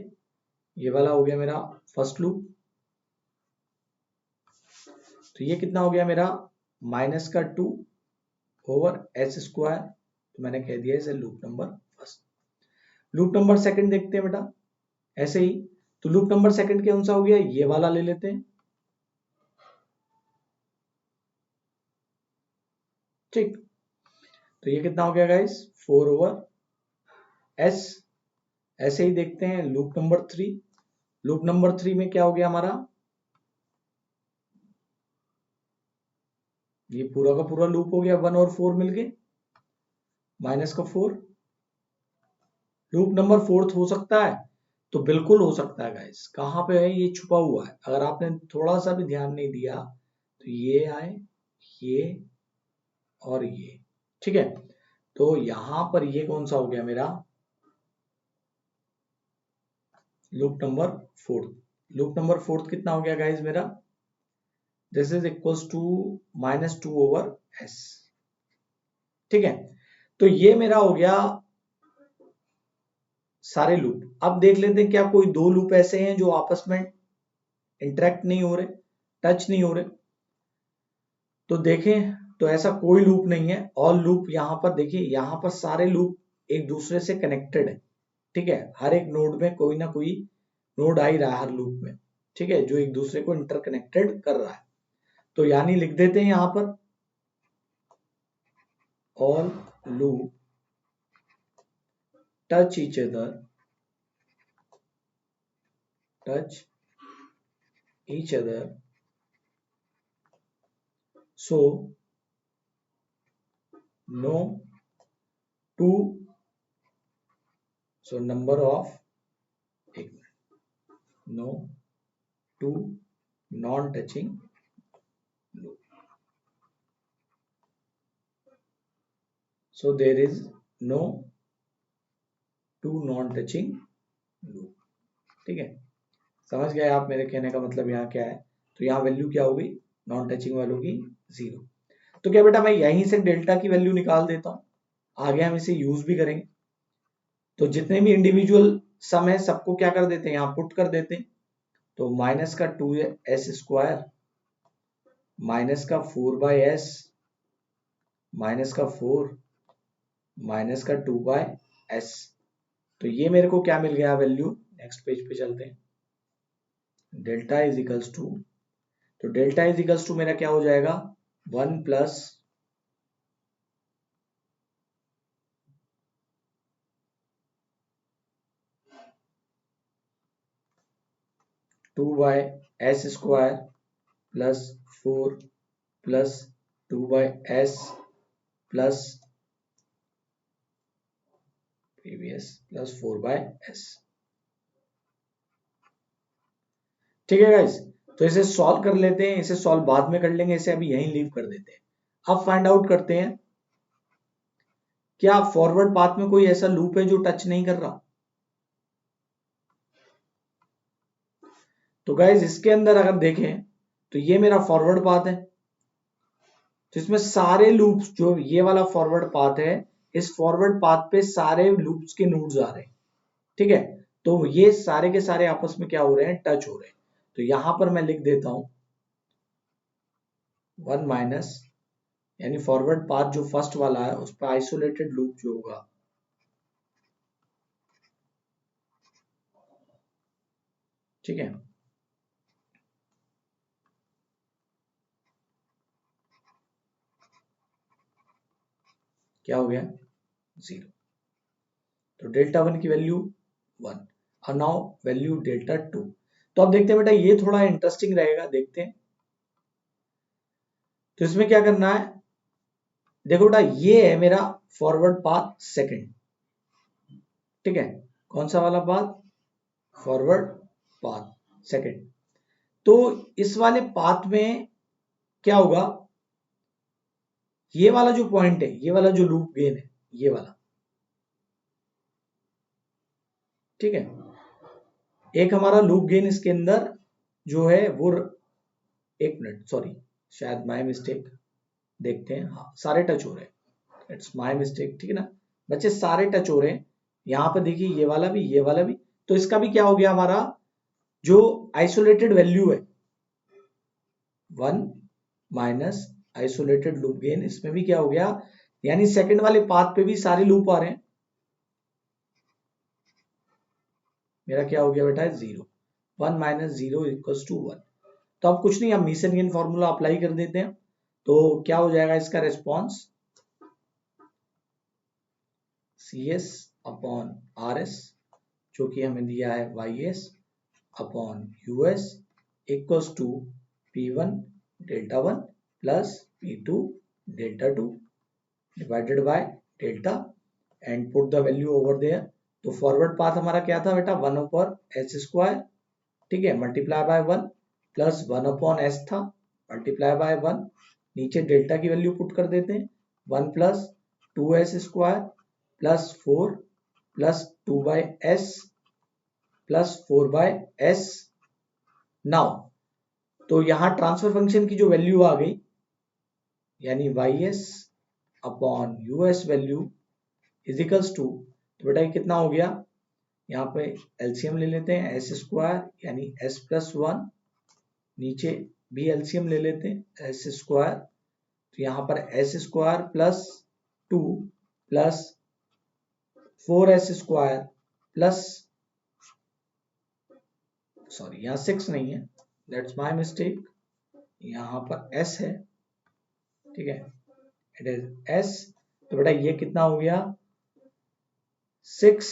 ये वाला हो गया मेरा फर्स्ट लूप। तो ये कितना हो गया मेरा, -2 ओवर एस स्क्वायर, तो मैंने कह दिया इसे loop number first. Loop number second देखते हैं बेटा, ऐसे ही। तो लूप नंबर सेकंड कौन सा हो गया, ये वाला ले लेते हैं, ठीक। तो ये कितना हो गया गाइस, 4 ओवर एस। ऐसे ही देखते हैं लूप नंबर 3। लूप नंबर 3 में क्या हो गया हमारा, ये पूरा का पूरा लूप हो गया, 1 और 4 मिलके -4। लूप नंबर 4 हो सकता है, तो बिल्कुल हो सकता है गाइस। कहां पे है, ये छुपा हुआ है, अगर आपने थोड़ा सा भी ध्यान नहीं दिया तो ये आए, ये और ये, ठीक है। तो यहां पर ये कौन सा हो गया मेरा, लूप नंबर 4। लूप नंबर 4 कितना हो गया गाइस मेरा, this is equals to -2 over S, ठीक है। तो ये मेरा हो गया सारे लूप। अब देख लेते हैं क्या कोई दो लूप ऐसे हैं जो आपस में इंटरेक्ट नहीं हो रहे, टच नहीं हो रहे। तो देखें तो ऐसा कोई लूप नहीं है। ऑल लूप यहां पर देखिए, यहां पर सारे लूप एक दूसरे से कनेक्टेड है, ठीक है। हर एक नोड में कोई ना कोई नोड आ ही रहा है हर लूप में, ठीक है, जो एक दूसरे को इंटरकनेक्टेड कर रहा है। तो यानी लिख देते हैं यहां पर all loop touch each other, touch each other, so no two, so number of, no two non-touching loop, so there is no two non-touching loop, ठीक है। समझ गए आप मेरे कहने का मतलब यहाँ क्या है। तो यहाँ वैल्यू क्या होगी, नॉन टचिंग वालों की 0। तो क्या बेटा मैं यहीं से डेल्टा की वैल्यू निकाल देता हूँ, आगे हम इसे यूज भी करेंगे। तो जितने भी इंडिविजुअल सम है सबको क्या कर देते हैं, यहाँ पुट कर देते हैं। तो -2s स्क्वायर -4/s -4 -2/s। तो ये मेरे को क्या मिल गया वैल्यू, नेक्स्ट पेज पे चलते हैं। डेल्टा इज इक्वल्स टू, तो डेल्टा इज इक्वल्स टू मेरा क्या हो जाएगा, 1 + 2/s square +4 + 2/s plus previous +4/s, ठीक है गाइस। तो इसे सॉल्व कर लेते हैं, इसे सॉल्व बाद में कर लेंगे, इसे अभी यहीं लीव कर देते हैं। अब फाइंड आउट करते हैं क्या फॉरवर्ड पाथ में कोई ऐसा लूप है जो टच नहीं कर रहा। तो गाइस इसके अंदर अगर देखें तो ये मेरा फॉरवर्ड पाथ है, तो इसमें सारे लूप्स, जो ये वाला फॉरवर्ड पाथ है, इस फॉरवर्ड पाथ पे सारे लूप्स के नोड्स आ रहे हैं, ठीक है। तो ये सारे के सारे आपस में क्या हो रहे हैं, टच हो रहे हैं। तो यहां पर मैं लिख देता हूं 1 - यानी फॉरवर्ड पाथ जो फर्स्ट वाला है उस पर आइसोलेटेड लूप जो होगा, ठीक है, क्या हो गया, 0। तो डेल्टा 1 की वैल्यू 1 और नाउ वैल्यू डेल्टा 2। तो अब देखते हैं बेटा, ये थोड़ा इंटरेस्टिंग रहेगा, देखते हैं। तो इसमें क्या करना है, देखो बेटा ये है मेरा फॉरवर्ड पाथ सेकंड, ठीक है, कौन सा वाला पाथ, फॉरवर्ड पाथ सेकंड। तो इस वाले पाथ में क्या होगा, ये वाला जो पॉइंट है, ये वाला जो लूप गेन है, ये वाला, ठीक है, एक हमारा लूप गेन इसके अंदर जो है वो, एक मिनट सॉरी, शायद माय मिस्टेक, देखते हैं, हाँ सारे टच हो रहे हैं, इट्स माय मिस्टेक, ठीक है ना बच्चे, सारे टच हो रहे हैं। यहाँ पर देखिए ये वाला भी, ये वाला भी, तो इसका भी क्या हो गया, हमारा जो आइसोलेटेड वैल्यू है 1 माइनस आइसोलेटेड लूप गेन, इसमें भी क्या हो गया, यानी सेकंड वाले पाथ पे भी सारे लूप आ रहे हैं, मेरा क्या हो गया बेटा, 0। 1 माइनस 0 इक्वल्स टू 1। तो अब कुछ नहीं, हम मीसन गेन फॉर्मूला अप्लाई कर देते हैं, तो क्या हो जाएगा इसका response, C S upon R S, जो कि हमें दिया है Y S upon U S equals to P one delta 1 plus P two delta 2 divided by delta, and put the value over there. तो फॉरवर्ड पाथ हमारा क्या था बेटा, 1 ऊपर एस स्क्वायर, ठीक है, multiply by 1 plus 1 upon S था, multiply by 1, नीचे डेल्टा की वैल्यू पुट कर देते हैं, 1 plus 2s square plus 4 plus 2 bye S plus 4 by S. Now तो यहां ट्रांसफर फंक्शन की जो वैल्यू आ गई, यानी Y S upon U S value equals to, तो बेटा ये कितना हो गया, यहाँ पे एलसीएम ले लेते हैं, एस स्क्वायर यानी एस प्लस 1, नीचे भी एलसीएम ले लेते हैं, एस स्क्वायर, तो यहाँ पर S square plus 2 plus 4s square plus, sorry यहाँ 6 नहीं है, दैट्स माय मिस्टेक, यहाँ पर s है, ठीक है, इट इज s। तो बेटा ये कितना हो गया, 6s,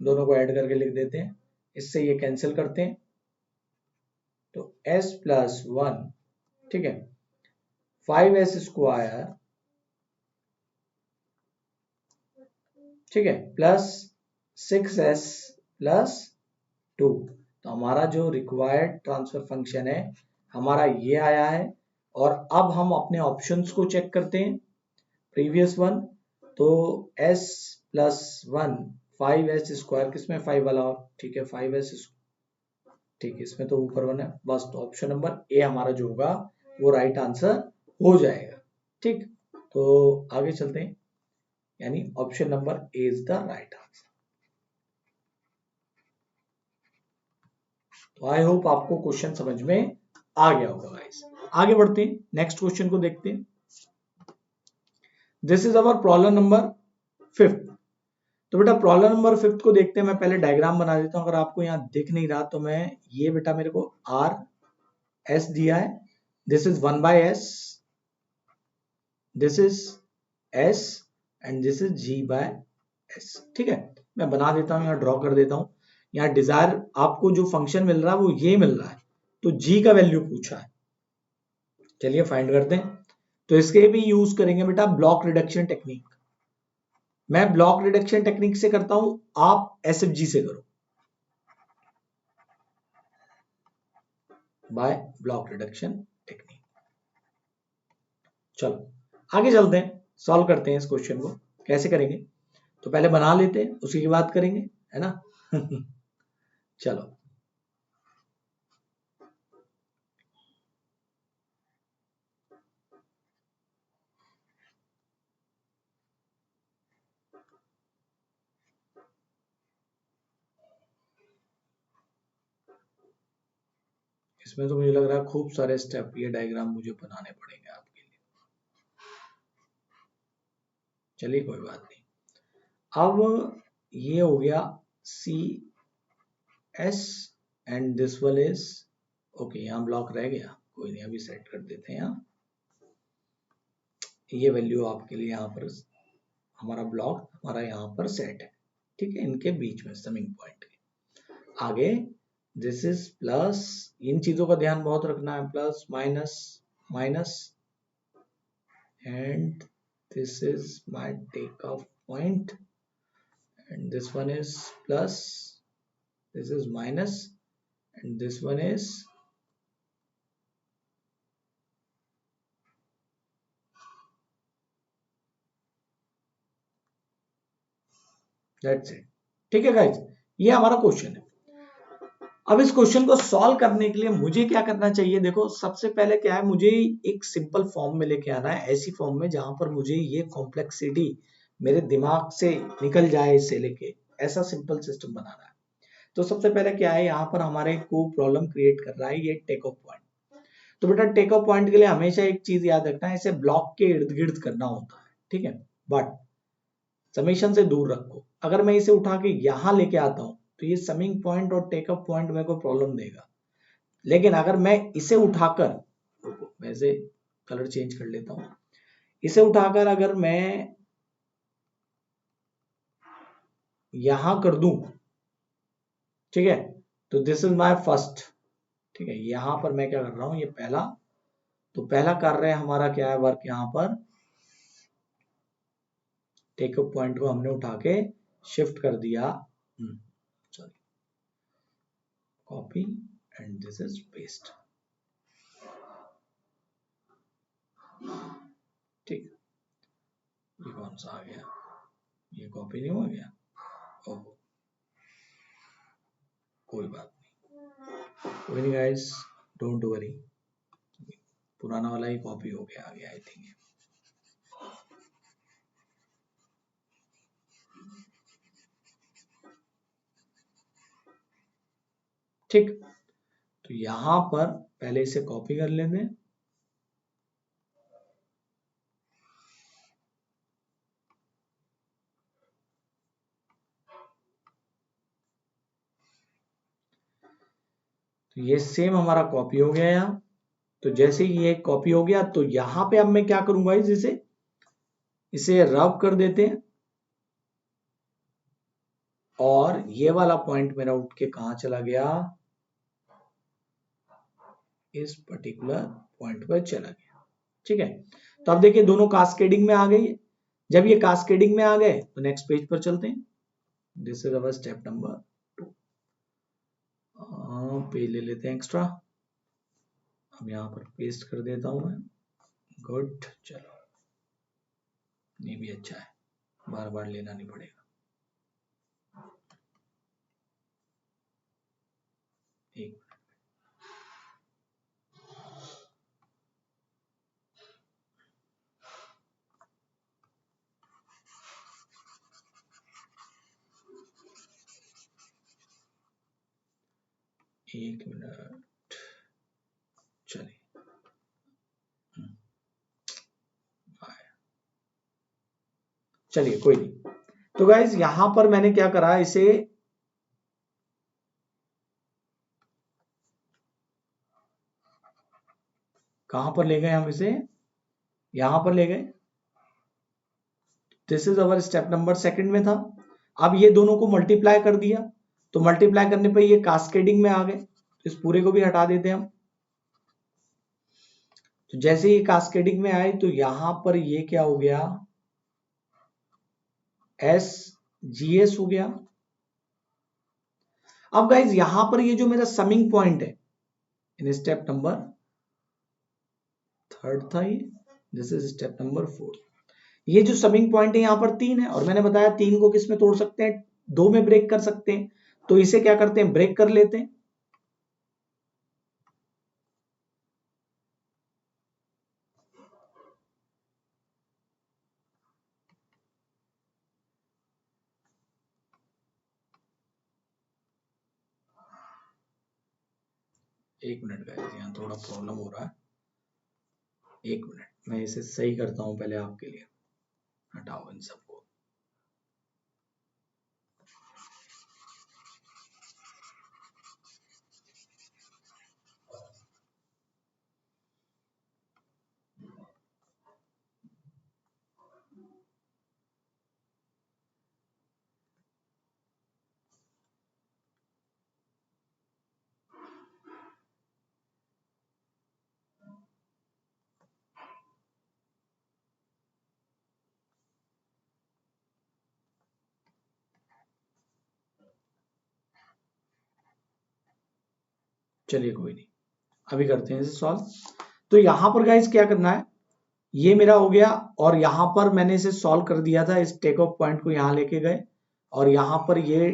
दोनों को ऐड करके लिख देते हैं, इससे ये कैंसिल करते हैं, तो s प्लस 1, ठीक है, 5s स्क्वायर, ठीक है, प्लस 6s प्लस 2। तो हमारा जो रिक्वायर्ड ट्रांसफर फंक्शन है हमारा ये आया है। और अब हम अपने ऑप्शंस को चेक करते हैं, प्रीवियस वन, तो s प्लस 1 5s स्क्वायर, किसमें 5 वाला, ठीक है 5s, ठीक है, इसमें तो ऊपर 1 है बस, तो ऑप्शन नंबर ए हमारा जो होगा वो राइट आंसर हो जाएगा, ठीक। तो आगे चलते हैं, यानी option number A is the right answer. तो आई होप आपको क्वेश्चन समझ में आ गया होगा गाइस। आगे बढ़ते हैं, नेक्स्ट क्वेश्चन को देखते हैं। This is our problem number 5। तो बेटा प्रॉब्लम नंबर 5 को देखते हैं, मैं पहले डायग्राम बना देता हूं, अगर आपको यहां दिख नहीं रहा तो मैं, ये बेटा मेरे को आर एस दिया है, this is 1 by S, this is S, and this is G by S, ठीक है। मैं बना देता हूं, यहां ड्रॉ कर देता हूं। यहाँ डिजायर आपको जो फंक्शन मिल रहा है वो ये मिल रहा है, तो जी का वैल्यू पूछा है, चलिए फाइंड करते हैं। तो इसके भी यूज करेंगे बेटा ब्लॉक रिडक्शन टेक्निक। मैं ब्लॉक रिडक्शन टेक्निक से करता हूं, आप एसएफजी से करो, बाय ब्लॉक रिडक्शन टेक्निक। चलो आगे चलते हैं, सॉल्व करते हैं इस क्वेश्चन को, कैसे करेंगे तो पहले बना लेते हैं, उसी की बात करेंगे, है ना। चलो इसमें तो मुझे लग रहा है खूब सारे स्टेप, ये डायग्राम मुझे बनाने पड़ेंगे आपके लिए। चलिए कोई बात नहीं। अब ये हो गया C S and this one is okay. यहाँ ब्लॉक रह गया, कोई नहीं, अभी सेट कर देते हैं। यहाँ ये वैल्यू आपके लिए यहाँ पर हमारा ब्लॉक हमारा यहाँ पर सेट है, ठीक है, इनके बीच में समिंग पॉइंट के आगे। दिस इज प्लस, इन चीजों का ध्यान बहुत रखना है, plus minus minus, and this is my take off point, and this one is plus, this is minus, and this one is that's it. ठीक है गाइज, ये हमारा क्वेश्चन है। अब इस क्वेश्चन को सॉल्व करने के लिए मुझे क्या करना चाहिए? देखो, सबसे पहले क्या है, मुझे एक सिंपल फॉर्म में लेके आना है, ऐसी फॉर्म में जहां पर मुझे ये कॉम्प्लेक्सिटी मेरे दिमाग से निकल जाए, इसे लेके ऐसा सिंपल सिस्टम बनाना है। तो सबसे पहले क्या है, यहाँ पर हमारे को प्रॉब्लम क्रिएट कर रहा है ये टेक ऑफ पॉइंट। तो बेटा टेक ऑफ पॉइंट के लिए हमेशा एक चीज याद रखना है, इसे ब्लॉक के इर्द गिर्द करना होता है, ठीक है, बट समेशन से दूर रखो। अगर मैं इसे उठा के यहां लेके आता हूं तो ये समिंग पॉइंट और टेक ऑफ पॉइंट मेरे को प्रॉब्लम देगा। लेकिन अगर मैं इसे उठाकर, वैसे कलर चेंज कर लेता हूं, इसे उठाकर अगर मैं यहां कर दूं, ठीक है, तो दिस इज माय फर्स्ट, ठीक है, यहां पर मैं क्या कर रहा हूं, ये पहला, तो पहला कार्य हमारा क्या है, वर्क यहां पर टेक ऑफ पॉइंट को हमने उठा के शिफ्ट कर दिया, sorry, copy, and this is paste, ठीक। ये कौन सा आ गया, ये कॉपी नहीं हो गया, ओह कोई बात नहीं, कोई नहीं गाइस, डोंट वरी, पुराना वाला ही कॉपी हो गया, आ गया आई थिंक। ठीक, तो यहां पर पहले इसे कॉपी कर लेते हैं, तो ये सेम हमारा कॉपी हो गया यहाँ। तो जैसे ही ये कॉपी हो गया, तो यहां पे अब मैं क्या करूंगा, इसे रब कर देते हैं, और ये वाला पॉइंट मेरा उठ के कहां चला गया, इस पर्टिकुलर पॉइंट पर चला गया, ठीक है। तो अब देखिए दोनों कास्केडिंग में आ गई। जब ये कास्केडिंग में आ गए तो नेक्स्ट पेज पर चलते हैं। This is our step number 2। Page ले लेते हैं एक्स्ट्रा, अब यहाँ पर पेस्ट कर देता हूं मैं, गुड, चलो ये भी अच्छा है, बार बार लेना नहीं पड़ेगा। एक मिनट, चलिए, चलिए कोई नहीं। तो गाइज यहां पर मैंने क्या करा, इसे कहां पर ले गए, हम इसे यहां पर ले गए। This is our step number 2 में था। अब ये दोनों को मल्टीप्लाई कर दिया, तो मल्टीप्लाई करने पे ये कास्केडिंग में आ गए, तो इस पूरे को भी हटा देते हैं हम। तो जैसे ये कास्केडिंग में आए, तो यहां पर ये क्या हो गया, एस जी एस हो गया। अब गाइज यहां पर ये जो मेरा समिंग पॉइंट है इन स्टेप नंबर 3 था ये, दिस इज स्टेप नंबर 4। ये जो समिंग पॉइंट है यहां पर 3 है, और मैंने बताया 3 को किस में तोड़ सकते हैं, 2 में ब्रेक कर सकते हैं। तो इसे क्या करते हैं, ब्रेक कर लेते हैं। एक मिनट गाइस, यहाँ थोड़ा प्रॉब्लम हो रहा है। एक मिनट, मैं इसे सही करता हूँ पहले आपके लिए। हटाओ इन सबको। चलिए कोई नहीं, अभी करते हैं इसे सॉल्व। तो यहां पर गाइस क्या करना है, ये मेरा हो गया, और यहां पर मैंने इसे सॉल्व कर दिया था। इस टेक ऑफ पॉइंट को यहां लेके गए, और यहां पर ये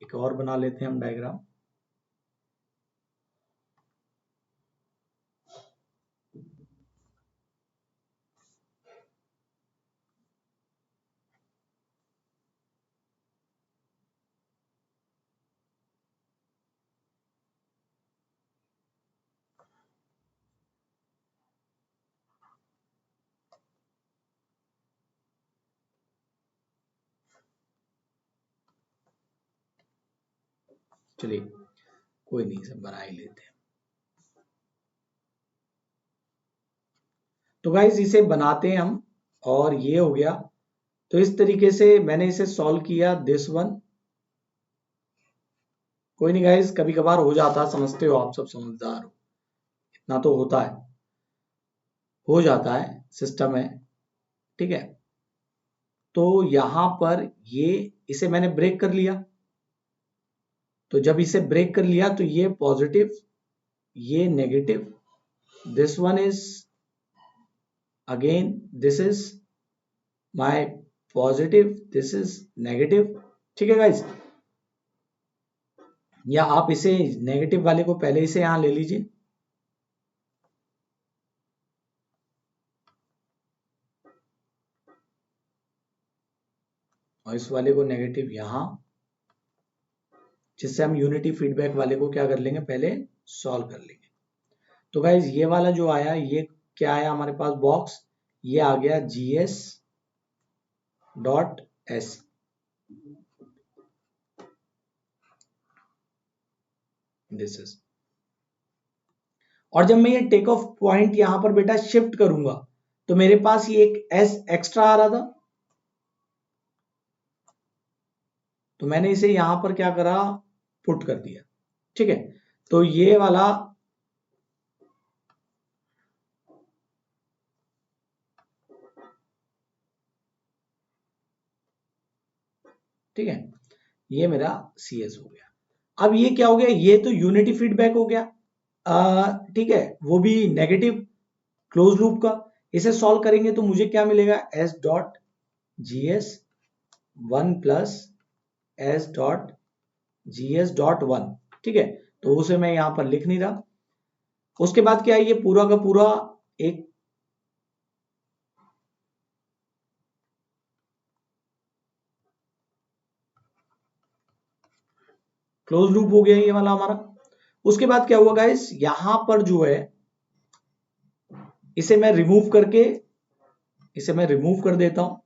एक और बना लेते हैं हम डायग्राम। चलिए कोई नहीं, सब बना ही लेते हैं। तो गाइज इसे बनाते हैं हम, और ये हो गया। तो इस तरीके से मैंने इसे सॉल्व किया, दिस वन। कोई नहीं गाइज, कभी कभार हो जाता, समझते हो आप, सब समझदार हो, इतना तो होता है, हो जाता है, सिस्टम है, ठीक है। तो यहां पर ये, इसे मैंने ब्रेक कर लिया। तो जब इसे ब्रेक कर लिया तो ये पॉजिटिव, ये negative, this one is again, this is my positive, this is negative, ठीक है गाइज। या आप इसे नेगेटिव वाले को पहले इसे यहां ले लीजिए, और इस वाले को नेगेटिव यहां, जिससे हम यूनिटी फीडबैक वाले को क्या कर लेंगे, पहले सॉल्व कर लेंगे। तो गाइज ये वाला जो आया, ये क्या आया हमारे पास बॉक्स, ये आ गया GS dot S. This is, और जब मैं ये टेक ऑफ पॉइंट यहां पर बेटा शिफ्ट करूंगा, तो मेरे पास ये एक एस एक्स्ट्रा आ रहा था। तो मैंने इसे यहां पर क्या करा, पुट कर दिया, ठीक है। तो ये वाला, ठीक है, ये मेरा CS हो गया। अब ये क्या हो गया, ये तो यूनिटी फीडबैक हो गया, ठीक है, वो भी नेगेटिव क्लोज लूप का। इसे सॉल्व करेंगे तो मुझे क्या मिलेगा, S dot GS 1 plus S dot GS dot 1, ठीक है। तो उसे मैं यहां पर लिख नहीं रहा। उसके बाद क्या है, ये पूरा का पूरा एक क्लोज लूप हो गया ये वाला हमारा। उसके बाद क्या हुआ गाइस, यहां पर जो है, इसे मैं रिमूव करके, इसे मैं रिमूव कर देता हूं,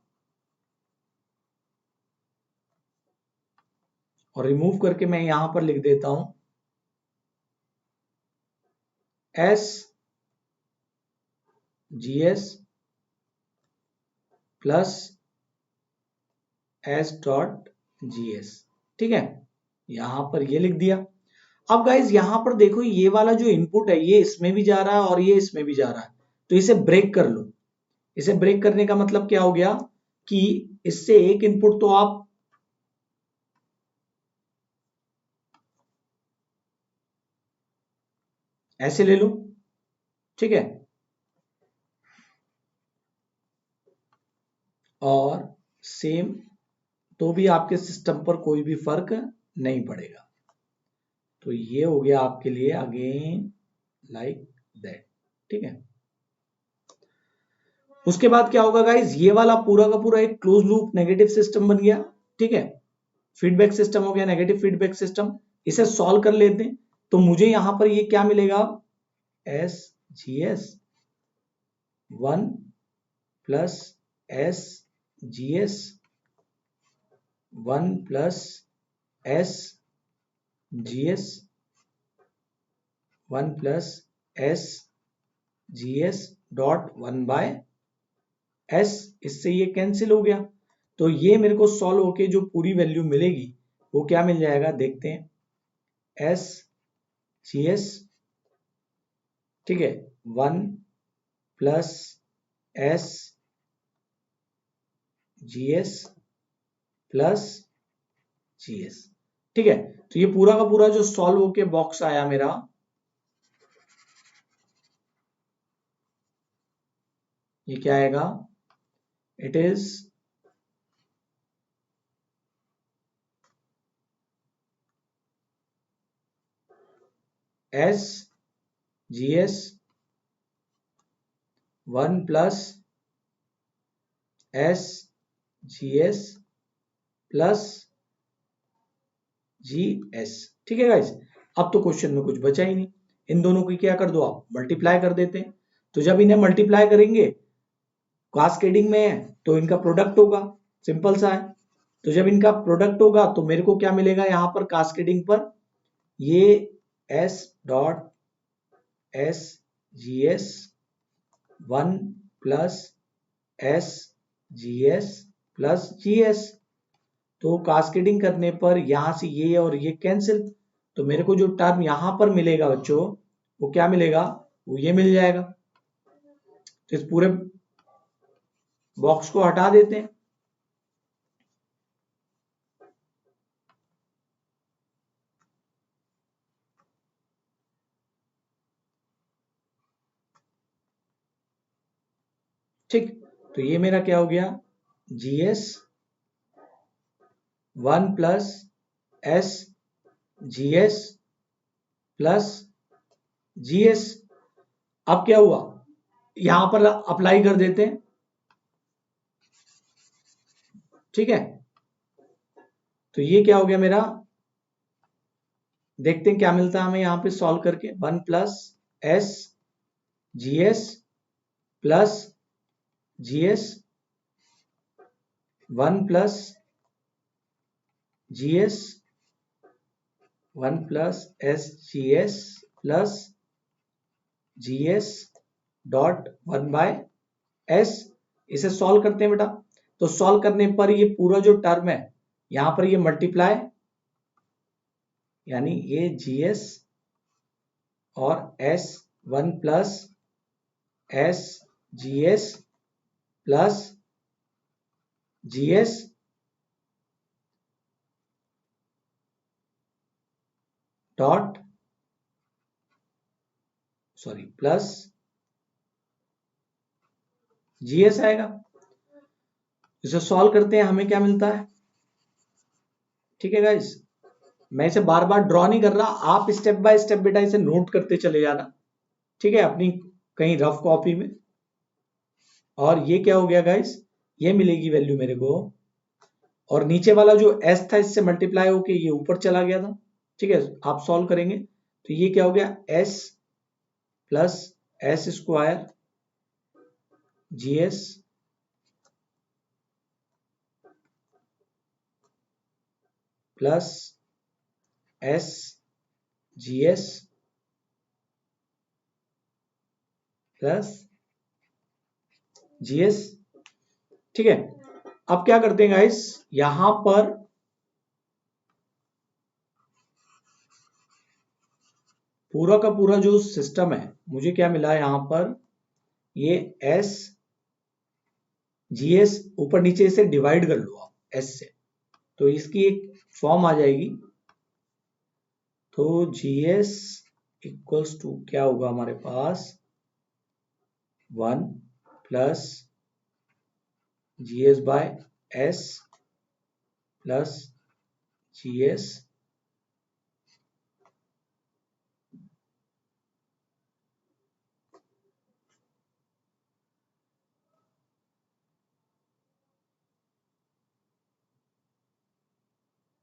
और रिमूव करके मैं यहां पर लिख देता हूं S GS plus S dot GS, ठीक है, यहां पर ये लिख दिया। अब गाइज यहां पर देखो, ये वाला जो इनपुट है, ये इसमें भी जा रहा है और ये इसमें भी जा रहा है। तो इसे ब्रेक कर लो। इसे ब्रेक करने का मतलब क्या हो गया, कि इससे एक इनपुट तो आप ऐसे ले लो, ठीक है, और सेम, तो भी आपके सिस्टम पर कोई भी फर्क नहीं पड़ेगा। तो ये हो गया आपके लिए अगेन लाइक दैट, ठीक है। उसके बाद क्या होगा गाइज, ये वाला पूरा का पूरा एक क्लोज लूप नेगेटिव सिस्टम बन गया, ठीक है, फीडबैक सिस्टम हो गया, नेगेटिव फीडबैक सिस्टम। इसे सॉल्व कर लेते हैं। तो मुझे यहां पर ये क्या मिलेगा, S G S 1 plus S G S 1 plus S G S 1 plus S G S dot 1 by S, इससे ये कैंसिल हो गया। तो ये मेरे को सॉल्व होके जो पूरी वैल्यू मिलेगी वो क्या मिल जाएगा, देखते हैं, एस जी एस, ठीक है, 1 plus S G S plus G S, ठीक है। तो ये पूरा का पूरा जो सॉल्व होके बॉक्स आया मेरा, ये क्या आएगा, it is S G S 1 plus S G S plus G S, ठीक है गाइस। अब तो क्वेश्चन में कुछ बचा ही नहीं, इन दोनों की क्या कर दो, आप मल्टीप्लाई कर देते हैं। तो जब इन्हें मल्टीप्लाई करेंगे, कास्केडिंग में है तो इनका प्रोडक्ट होगा, सिंपल सा है। तो जब इनका प्रोडक्ट होगा तो मेरे को क्या मिलेगा यहां पर कास्केडिंग पर, ये S dot S G S 1 plus S G S plus G S. तो कास्केडिंग करने पर यहां से ये और ये कैंसिल, तो मेरे को जो टर्म यहां पर मिलेगा बच्चों, वो क्या मिलेगा, वो ये मिल जाएगा। तो इस पूरे बॉक्स को हटा देते हैं। ठीक, तो ये मेरा क्या हो गया, G S 1 plus S G S plus G S. अब क्या हुआ, यहां पर अप्लाई कर देते हैं, ठीक है। तो ये क्या हो गया मेरा, देखते हैं क्या मिलता है हमें यहां पे सॉल्व करके, 1 plus S G S plus G S 1 plus G S 1 plus S G S plus G S dot 1 by S. इसे सॉल्व करते हैं बेटा। तो सॉल्व करने पर ये पूरा जो टर्म है यहां पर ये मल्टीप्लाई, यानी ये जी एस और S 1 plus S G S plus G S dot, sorry, plus G S आएगा। इसे सॉल्व करते हैं, हमें क्या मिलता है, ठीक है गाइस। मैं इसे बार बार ड्रॉ नहीं कर रहा, आप स्टेप बाय स्टेप बेटा इसे नोट करते चले जाना, ठीक है, अपनी कहीं रफ कॉपी में। और ये क्या हो गया गाइस, ये मिलेगी वैल्यू मेरे को, और नीचे वाला जो एस था इससे मल्टीप्लाई होके ये ऊपर चला गया था, ठीक है। आप सॉल्व करेंगे तो ये क्या हो गया, S plus S square G S plus S G S plus G S, ठीक है। अब क्या करते हैं गाइस, यहां पर पूरा का पूरा जो सिस्टम है, मुझे क्या मिला है यहां पर, ये एस जी एस ऊपर नीचे से डिवाइड कर लो आप एस से, तो इसकी एक फॉर्म आ जाएगी। तो जी एस इक्वल्स टू क्या होगा हमारे पास, 1 plus G S by S plus G S,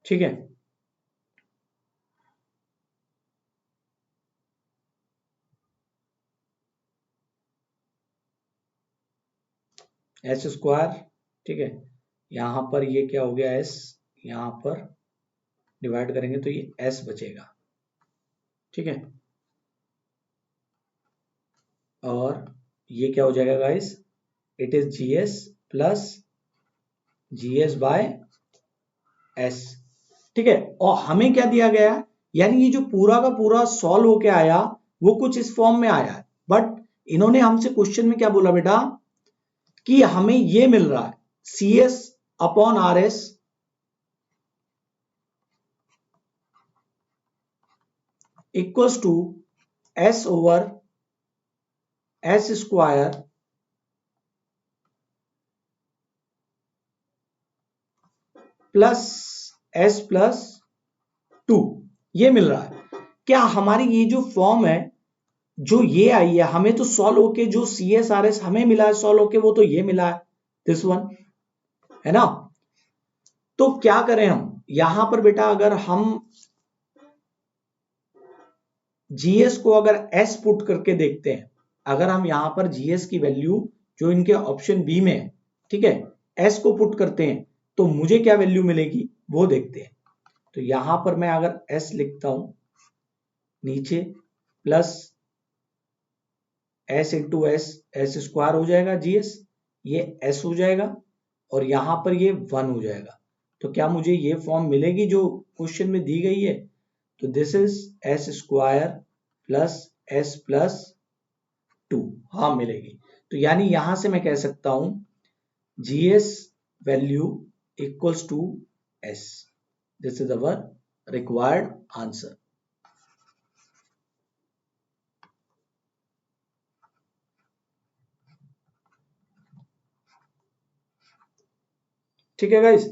ठीक है। एस स्क्वायर, ठीक है। यहां पर ये क्या हो गया एस, यहां पर डिवाइड करेंगे तो ये एस बचेगा, ठीक है। और ये क्या हो जाएगा guys, it is GS plus GS bye S, ठीक है। और हमें क्या दिया गया है, यानी ये जो पूरा का पूरा सॉल्व होके आया वो कुछ इस फॉर्म में आया है, बट इन्होंने हमसे क्वेश्चन में क्या बोला बेटा कि हमें ये मिल रहा है C S upon R S equals to S over S square plus S plus 2, ये मिल रहा है। क्या हमारी ये जो फॉर्म है जो ये आई है, हमें तो सॉल्व होके जो सी एस आर एस हमें मिला है सॉल्व होके वो तो ये मिला है, दिस वन है ना। तो क्या करें हम यहां पर बेटा, अगर हम जीएस को अगर एस पुट करके देखते हैं, अगर हम यहां पर जीएस की वैल्यू जो इनके ऑप्शन बी में है, ठीक है, एस को पुट करते हैं तो मुझे क्या वैल्यू मिलेगी वो देखते हैं। तो यहां पर मैं अगर एस लिखता हूं नीचे plus S into S, S square हो जाएगा जीएस, ये एस हो जाएगा और यहां पर ये 1 हो जाएगा। तो क्या मुझे ये फॉर्म मिलेगी जो क्वेश्चन में दी गई है, तो this is S square plus S plus 2, हाँ मिलेगी। तो यानी यहां से मैं कह सकता हूं GS value equals to S, this is our required answer. ठीक है guys,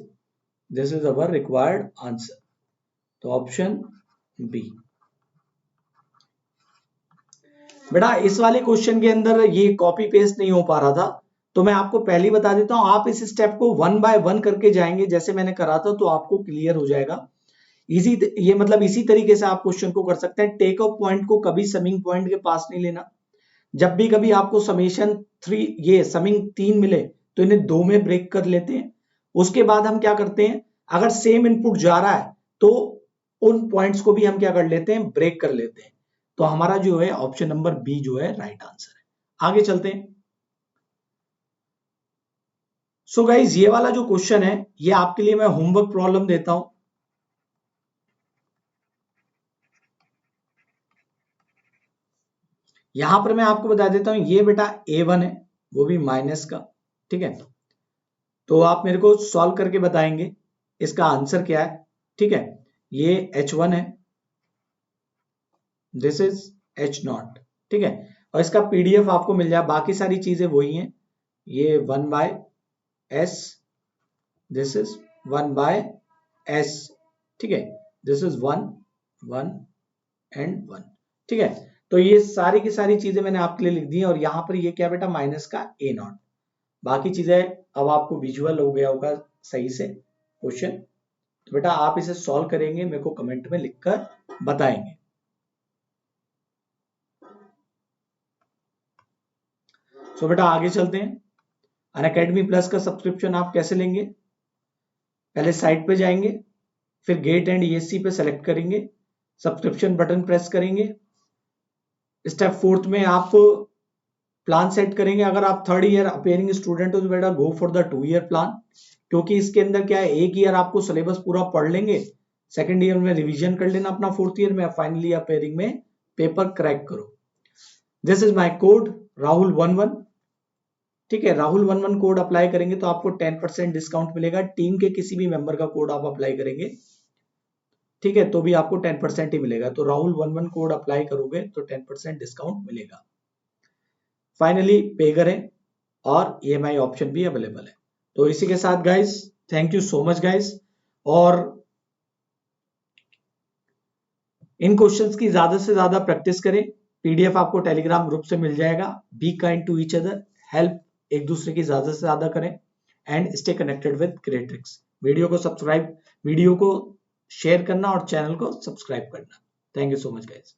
this is our required answer, तो ऑप्शन बी। बेटा इस वाले क्वेश्चन के अंदर ये कॉपी पेस्ट नहीं हो पा रहा था, तो मैं आपको पहले ही बता देता हूं, आप इस स्टेप को 1 बाय 1 करके जाएंगे जैसे मैंने करा था, तो आपको क्लियर हो जाएगा इजी। ये मतलब इसी तरीके से आप क्वेश्चन को कर सकते हैं। टेक ऑफ पॉइंट को कभी समिंग पॉइंट के पास नहीं लेना। जब भी कभी आपको समेशन 3, ये समिंग 3 मिले तो इन्हें 2 में ब्रेक कर लेते हैं। उसके बाद हम क्या करते हैं, अगर सेम इनपुट जा रहा है तो उन पॉइंट्स को भी हम क्या कर लेते हैं, ब्रेक कर लेते हैं। तो हमारा जो है ऑप्शन नंबर बी जो है राइट आंसर है। आगे चलते हैं। सो गाइज ये वाला जो क्वेश्चन है ये आपके लिए मैं होमवर्क प्रॉब्लम देता हूं। यहां पर मैं आपको बता देता हूं, ये बेटा A1 है, वो भी माइनस का, ठीक है। तो आप मेरे को सॉल्व करके बताएंगे इसका आंसर क्या है, ठीक है। ये H1 है, दिस इज H0, ठीक है। और इसका PDF आपको मिल जाए, बाकी सारी चीजें वही हैं। ये 1 by S, this is 1 by S, ठीक है। दिस इज 1 1 एंड 1, ठीक है। तो ये सारी की सारी चीजें मैंने आपके लिए लिख दी हैं। और यहां पर ये क्या बेटा माइनस का A0, बाकी चीजें अब आपको विजुअल हो गया होगा सही से क्वेश्चन। तो बेटा आप इसे सॉल्व करेंगे, मेरे को कमेंट में लिखकर बताएंगे। सो बेटा आगे चलते हैं। अनअकैडमी प्लस का सब्सक्रिप्शन आप कैसे लेंगे, पहले साइट पे जाएंगे, फिर गेट एंड ESC पे सेलेक्ट करेंगे, सब्सक्रिप्शन बटन प्रेस करेंगे। स्टेप 4 में आप प्लान सेट करेंगे। अगर आप 3rd ईयर अपेयरिंग स्टूडेंट हो तो बेटा go for the 2 year plan, क्योंकि इसके अंदर क्या है, एक ईयर आपको सिलेबस पूरा पढ़ लेंगे, 2nd ईयर में रिवीजन कर लेना अपना, 4th ईयर में फाइनली अपेयरिंग में पेपर क्रैक करो। This is my code Rahul11, ठीक है। Rahul11 कोड अप्लाई करेंगे तो आपको 10% डिस्काउंट मिलेगा। टीम के किसी भी मेंबर का कोड आप अप्लाई करेंगे, ठीक है, तो भी आपको 10% ही मिलेगा। तो Rahul11 कोड अप्लाई करोगे तो 10% डिस्काउंट मिलेगा। फाइनली पे करें और EMI ऑप्शन भी अवेलेबल है। तो इसी के साथ guys thank you so much guys, और इन क्वेश्चंस की ज्यादा से ज्यादा प्रैक्टिस करें। PDF आपको टेलीग्राम ग्रुप से मिल जाएगा। Be kind to each other, help एक दूसरे की ज्यादा से ज्यादा करें and stay connected with Creatrix. Video को शेयर करना और चैनल को सब्सक्राइब करना। Thank you so much guys.